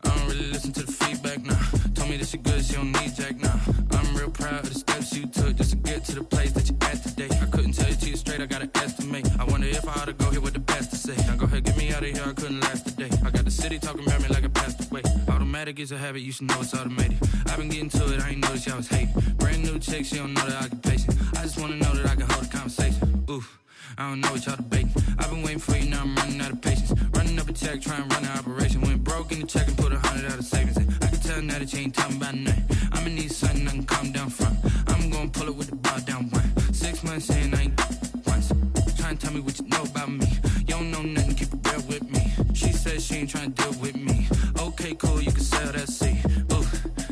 Speaker 10: I don't really listen to the feedback, nah. Told me that she good, she don't need Jack, nah. I'm real proud of the steps you took just to get to the place that you at today. I couldn't tell you to you straight, I gotta estimate. I wonder if I ought to go here with the best to say. Now go ahead, get me out of here, I couldn't last a day. I got the city talking about me like I passed away. Automatic is a habit, you should know it's automated. I've been getting to it, I ain't noticed y'all was hating. Brand new chick, she don't know the occupation. I just wanna know that I can hold a conversation. Oof, I don't know what y'all debating. I've been waiting for you, now I'm running out of patience. Running up a check, trying to run an operation. Went broke in the check and put 100 out of savings in. I can tell now that you ain't talking about nothing. I'ma need something I can calm down from. I'm gonna pull it with the bar down one. 6 months in, I ain't once. Trying to tell me what you know about me. You don't know nothing, keep it real with me. She says she ain't trying to deal with me. Okay, cool, you can sell that seat. Ooh,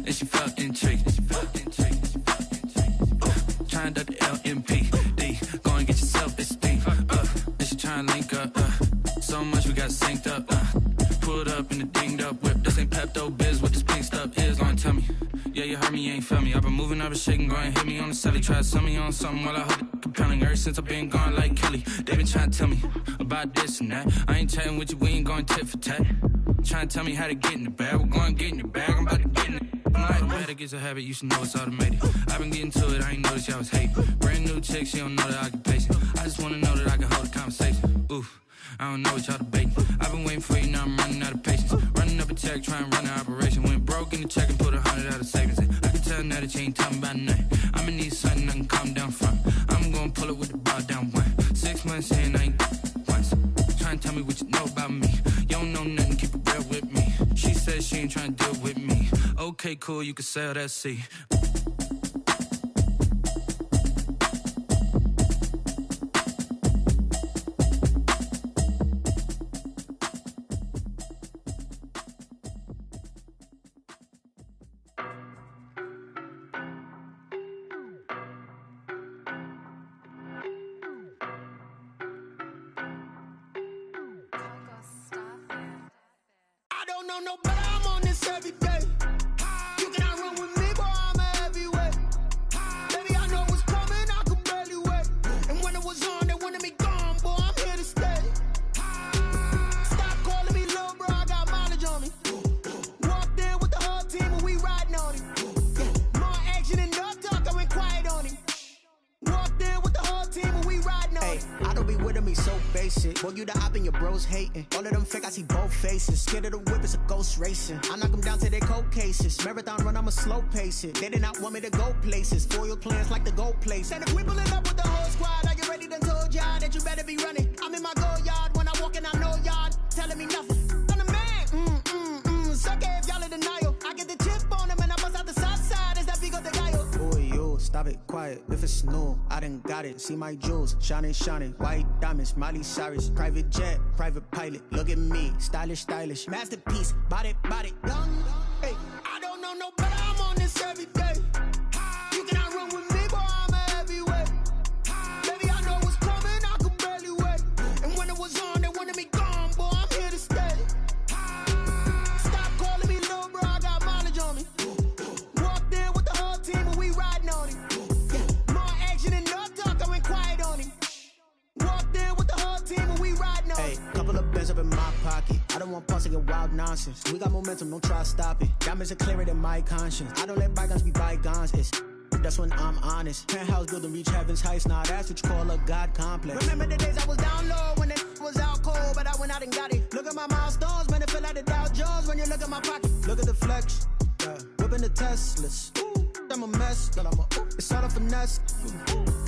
Speaker 10: and she felt intrigued. Trying to the LMP. Go and get your self-esteem. And she trying to link up. So much we got synced up. Pulled up in the dinged up whip. This ain't Pepto-Biz, what this pink stuff is. Long tell me. Yeah, you heard me, you ain't felt me. I've been moving, I've been shaking, go and hit me on the celly. Try to sell me on something while I hold it compelling. Ever since I've been gone like Kelly, they been trying to tell me about this and that. I ain't chatting with you, we ain't going tit for tat. Trying to tell me how to get in the bag, we're going to get in the bag, I'm about to get in it. I'm like, automatic, it's a habit, you should know it's automated. I've been getting to it, I ain't noticed y'all was hating. Brand new chick, she don't know the occupation. I just wanna know that I can hold a conversation. Oof, I don't know what y'all debating. I've been waiting for you, now I'm running out of patience. Running up a check, trying to run an operation. Went broke in the check and put 100 out of savings in. I can tell now that you ain't talking about nothing. I'ma need something I can calm down from. I'm gonna pull it with the ball down one. 6 months in, I ain't once. Trying to tell me what you know about me. You don't know nothing, keep it real with me. She said she ain't trying to deal with me. Okay, cool, you can sell that C.
Speaker 14: Boy, you the op and your bros hating. All of them fake, I see both faces. Scared of the whip, it's a ghost racing. I knock them down to their cold cases. Marathon run, I'ma slow pace it. They did not want me to go places. Foil plans like the gold place. And if we pulling up with the whole squad, are you ready? Done told y'all that you better be running. I'm in my go yard. When I walk in, I know y'all telling me nothing. I'm the man. Suck it if y'all in denial. I get the chip on them and I bust out the south side. Is that big of the guy? Boy, yo, stop it, quiet. If it's new, I done got it. See my jewels, shining, shining. White diamonds, Miley Cyrus. Private jet, private pilot. Look at me, stylish, stylish. Masterpiece, body, young. Hey, I don't know no better. I'm on this every day. You cannot run with me, boy. I'm a heavyweight. Baby, I know what's coming. I could barely wait. And when it was on, they wanted me gone, boy. I'm here to stay. Stop calling me little bro. I got mileage on me. Walked in with the whole team and we riding on him. More action and no talk. I went quiet on him. Walked in with the whole team and we riding on him. Hey, couple of bands up in my pocket. I don't want pulse to get wild nonsense. We got momentum, don't try to stop it. Diamonds are clearer than my conscience. I don't let bygones be bygones. It's that's when I'm honest. Penthouse building reach heaven's heights. Nah, that's what you call a God complex. Remember the days I was down low when it was out cold, but I went out and got it. Look at my milestones, man, it feel like the Dow Jones when you look at my pocket. Look at the flex, yeah. Whipping the Teslas. Ooh, I'm a mess, but it's all a finesse.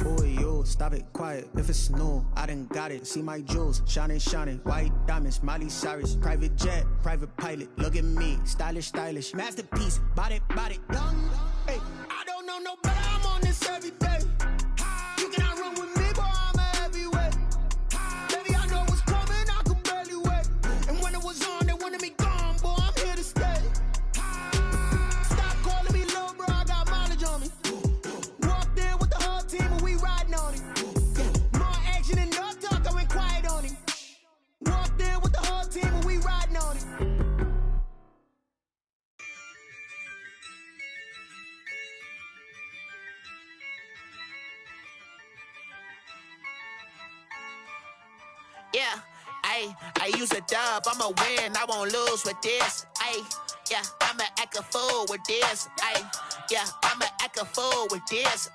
Speaker 14: Boy, yo, stop it, quiet. If it's new, I done got it. See my jewels, shining, shining. White diamonds, Miley Cyrus. Private jet, private pilot. Look at me, stylish, stylish. Masterpiece, body, young. Hey, I don't know no better. I'm on this every day. You cannot run with me, boy. I'm a heavyweight. Baby, I know what's coming. I could barely wait. And when it was on, they wanted me gone, boy. I'm here to stay. Stop calling me little bro. I got mileage on me. Walked in with the whole team and we riding on him. More action and no talk. I went quiet on him. Walked in with the whole team and we riding on him.
Speaker 13: Yeah, I use a dub, I'ma win, I won't lose with this. Yeah, I'ma act a fool with this. Yeah, I'ma act a fool with this.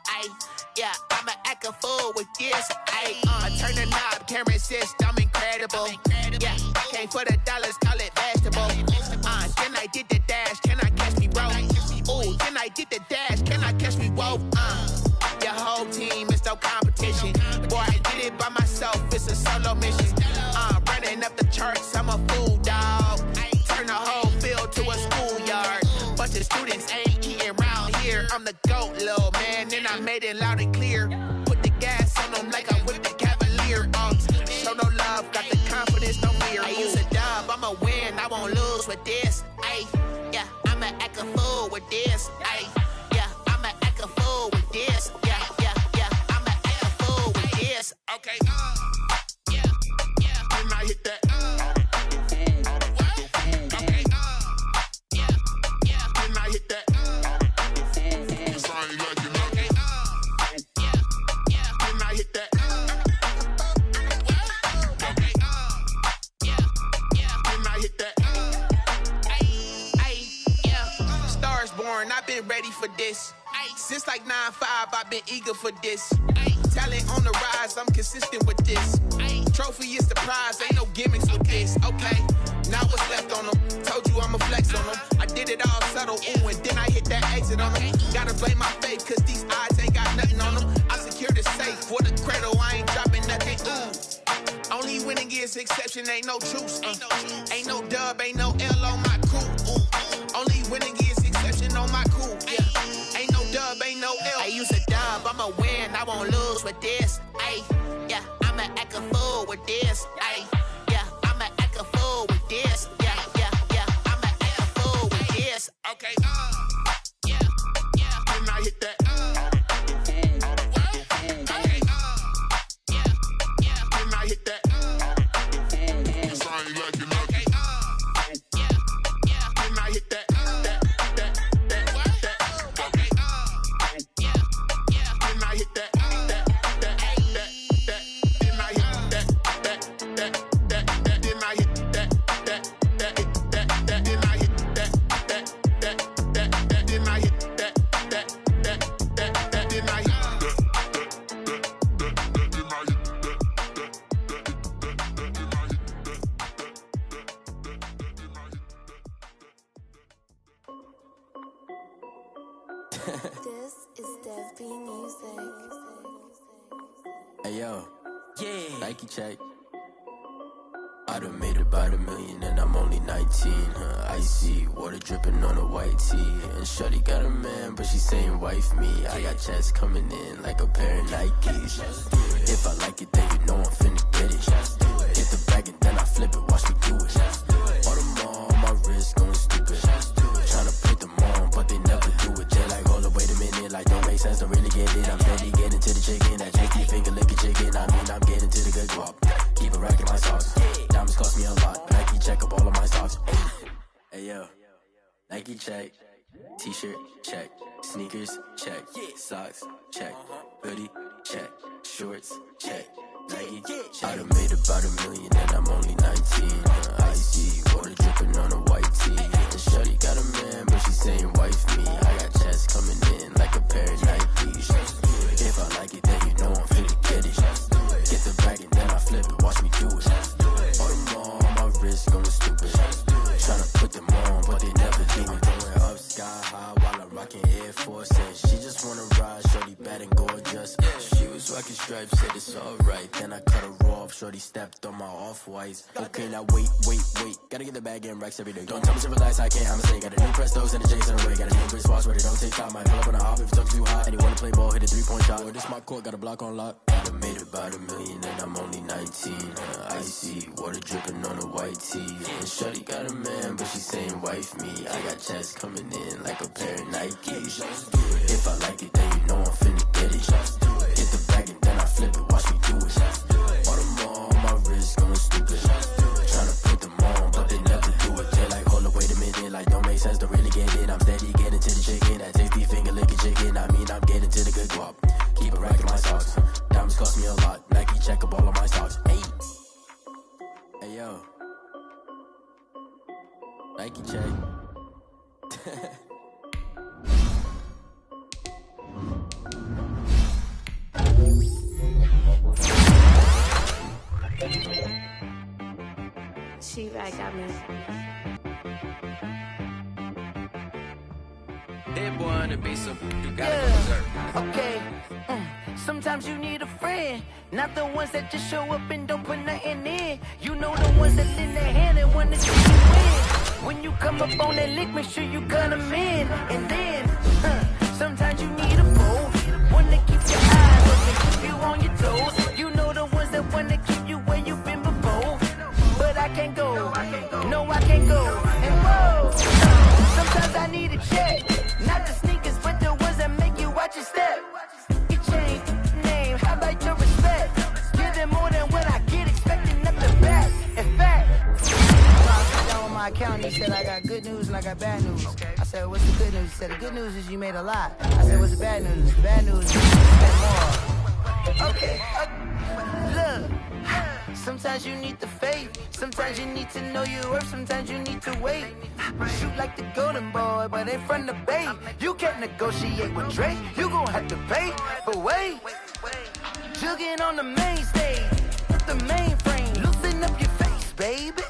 Speaker 13: Yeah, I'ma act a fool with this. I turn the knob, camera assist, I'm incredible. Yeah, came for the dollars, call it vegetable. Then I did the dash, can I catch me roll? Ooh, then I did the dash, can I catch me roll? Your whole team is no competition. Boy, I did it by myself, it's a solo mission. Running up the charts, I'm a fool, dog. Turn the whole field to a schoolyard. Bunch of students ain't eating round here. I'm the GOAT, little man, and I made it loud and clear. Put the gas on them like I whipped the Cavalier. Show no love, got the confidence, no fear. I use a dub, I'ma win, I won't lose with this. Yeah, I'ma act a fool with this. Yeah, I'ma act a fool with this. Yeah, I'ma act a fool with this. Okay, yeah, can I hit that? Okay, yeah, can I hit that? Cause I ain't like it. Okay, ready for this. Since like 9-5, I've been eager for this. Talent on the rise, I'm consistent with this. Trophy is the prize, ain't no gimmicks with this. Okay, now what's left on them? Told you I'ma flex on them. I did it all subtle, ooh, and then I hit that exit on them. Gotta blame my faith, cause these odds ain't got nothing on them. I secured the safe for the cradle, I ain't dropping nothing, ooh. Only winning is exception, ain't no truce. Ain't no dub, ain't no L on my crew. Ooh. Only winning is exception on my crew. Yeah. Ain't no dub, ain't no L. I use a dub, I'ma win, I won't lose with this. Ay, yeah, I'ma act a fool with this. Ay, yeah, I'ma act a fool with this. Yeah, yeah, yeah, I'ma act a fool with this. Okay, yeah, yeah. Then I hit that.
Speaker 15: This is Dev B Music.
Speaker 16: Hey yo, yeah. Nike check. I done made about $1 million and I'm only 19. Icy water dripping on a white tee. And shawty got a man, but she saying wife me. I got checks coming in like a pair of Nikes. If I like it, then you know I'm finna get it. Hit the bag and then I flip it, watch me do it. All them on my wrist going stupid. Tryna put them on, but they never do it. They're like, hold up, wait a minute, like don't make sense, don't really get it. I'm steady getting to the chicken, that janky finger licking chicken. I mean, I'm getting to the good guap. Keep it racking my sauce. Diamonds cost me a lot. Nike check up all of my socks. Hey yo, Nike check. T-shirt check. Sneakers check. Socks check. Hoodie check. Shorts check. Nike check. I done made about $1 million and I'm only 19. Icy water dripping on a white tee. And shawty got a man, but she saying wife me. I got checks coming in like a pair of Nikes. If I like it, then you know I'm finna get it. Get the bag and then I flip it, watch me do it. All them on my wrist going stupid. Tryna put them on, but they never do it. Going up sky high while I'm rocking Air Force. And she just wanna ride, shorty bad and gorgeous. She was rocking stripes, said it's alright. Then I cut her off, shorty stepped on my off-whites. Okay, now wait. Gotta get the bag and racks every day. Don't tell me to relax, I can't, I'ma say. Got a new Prestos and a Jason away. Got a new wristwatch where they don't take time. Might pull up on a hop if it's too hot. And they wanna play ball, hit a 3-point shot. Well, this my court, got a block on lock. I done made about $1 million and I'm only 19. Icy water dripping on a white tee. And shawty got a man, but she saying wife me. I got checks coming in like a pair of Nikes. If I like it, then you know I'm finna get it. Hit the bag and then I flip it, watch me do it. All them on my wrist going stupid. Tryna put them on, but they never do it. They're like, hold up, wait a minute, like don't make sense, don't really get it. I'm steady getting to the chicken, that tasty finger licking chicken. I mean, I'm getting to the good guap. Keep it racking my socks. Diamonds cost me a lot. Nike check up all of my socks. Hey yo, Nike check.
Speaker 15: She right got me.
Speaker 10: That boy on the beat, so you gotta go berserk.
Speaker 17: Okay. Sometimes you need a friend, not the ones that just show up and don't put nothing in. You know the ones that lend their hand and want to see you win. When you come up on that lick, make sure you cut them in. And then, sometimes you need a foe, one that keeps your eyes open, keep you on your toes. You know the ones that want to keep you where you've been before. But I can't go, no I can't go. And whoa, sometimes I need a check, not the sneakers, but the ones that make you watch your step. You change name, how about your respect? Give them more than what I get, expecting nothing back. In fact, I sat down with my accountant, he said I got good news and I got bad news. I said, what's the good news? He said, the good news is you made a lot. I said, what's the bad news? The bad news is you spent more. Okay, look. Sometimes you need the faith, sometimes you need to know your worth, sometimes you need to wait. Shoot like the golden boy, but ain't from the Bay. You can't negotiate with Drake. You gon' have to pay. But wait, jugging on the main stage, the mainframe. Loosen up your face, baby.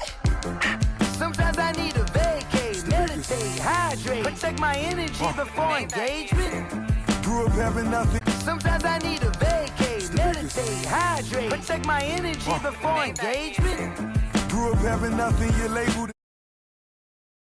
Speaker 17: Sometimes I need a vacate, meditate, hydrate, protect my energy before engagement.
Speaker 12: Grew up having nothing.
Speaker 17: Sometimes I need a vacate, meditate, hydrate, protect my energy before engagement.
Speaker 12: Grew up having nothing, you labeled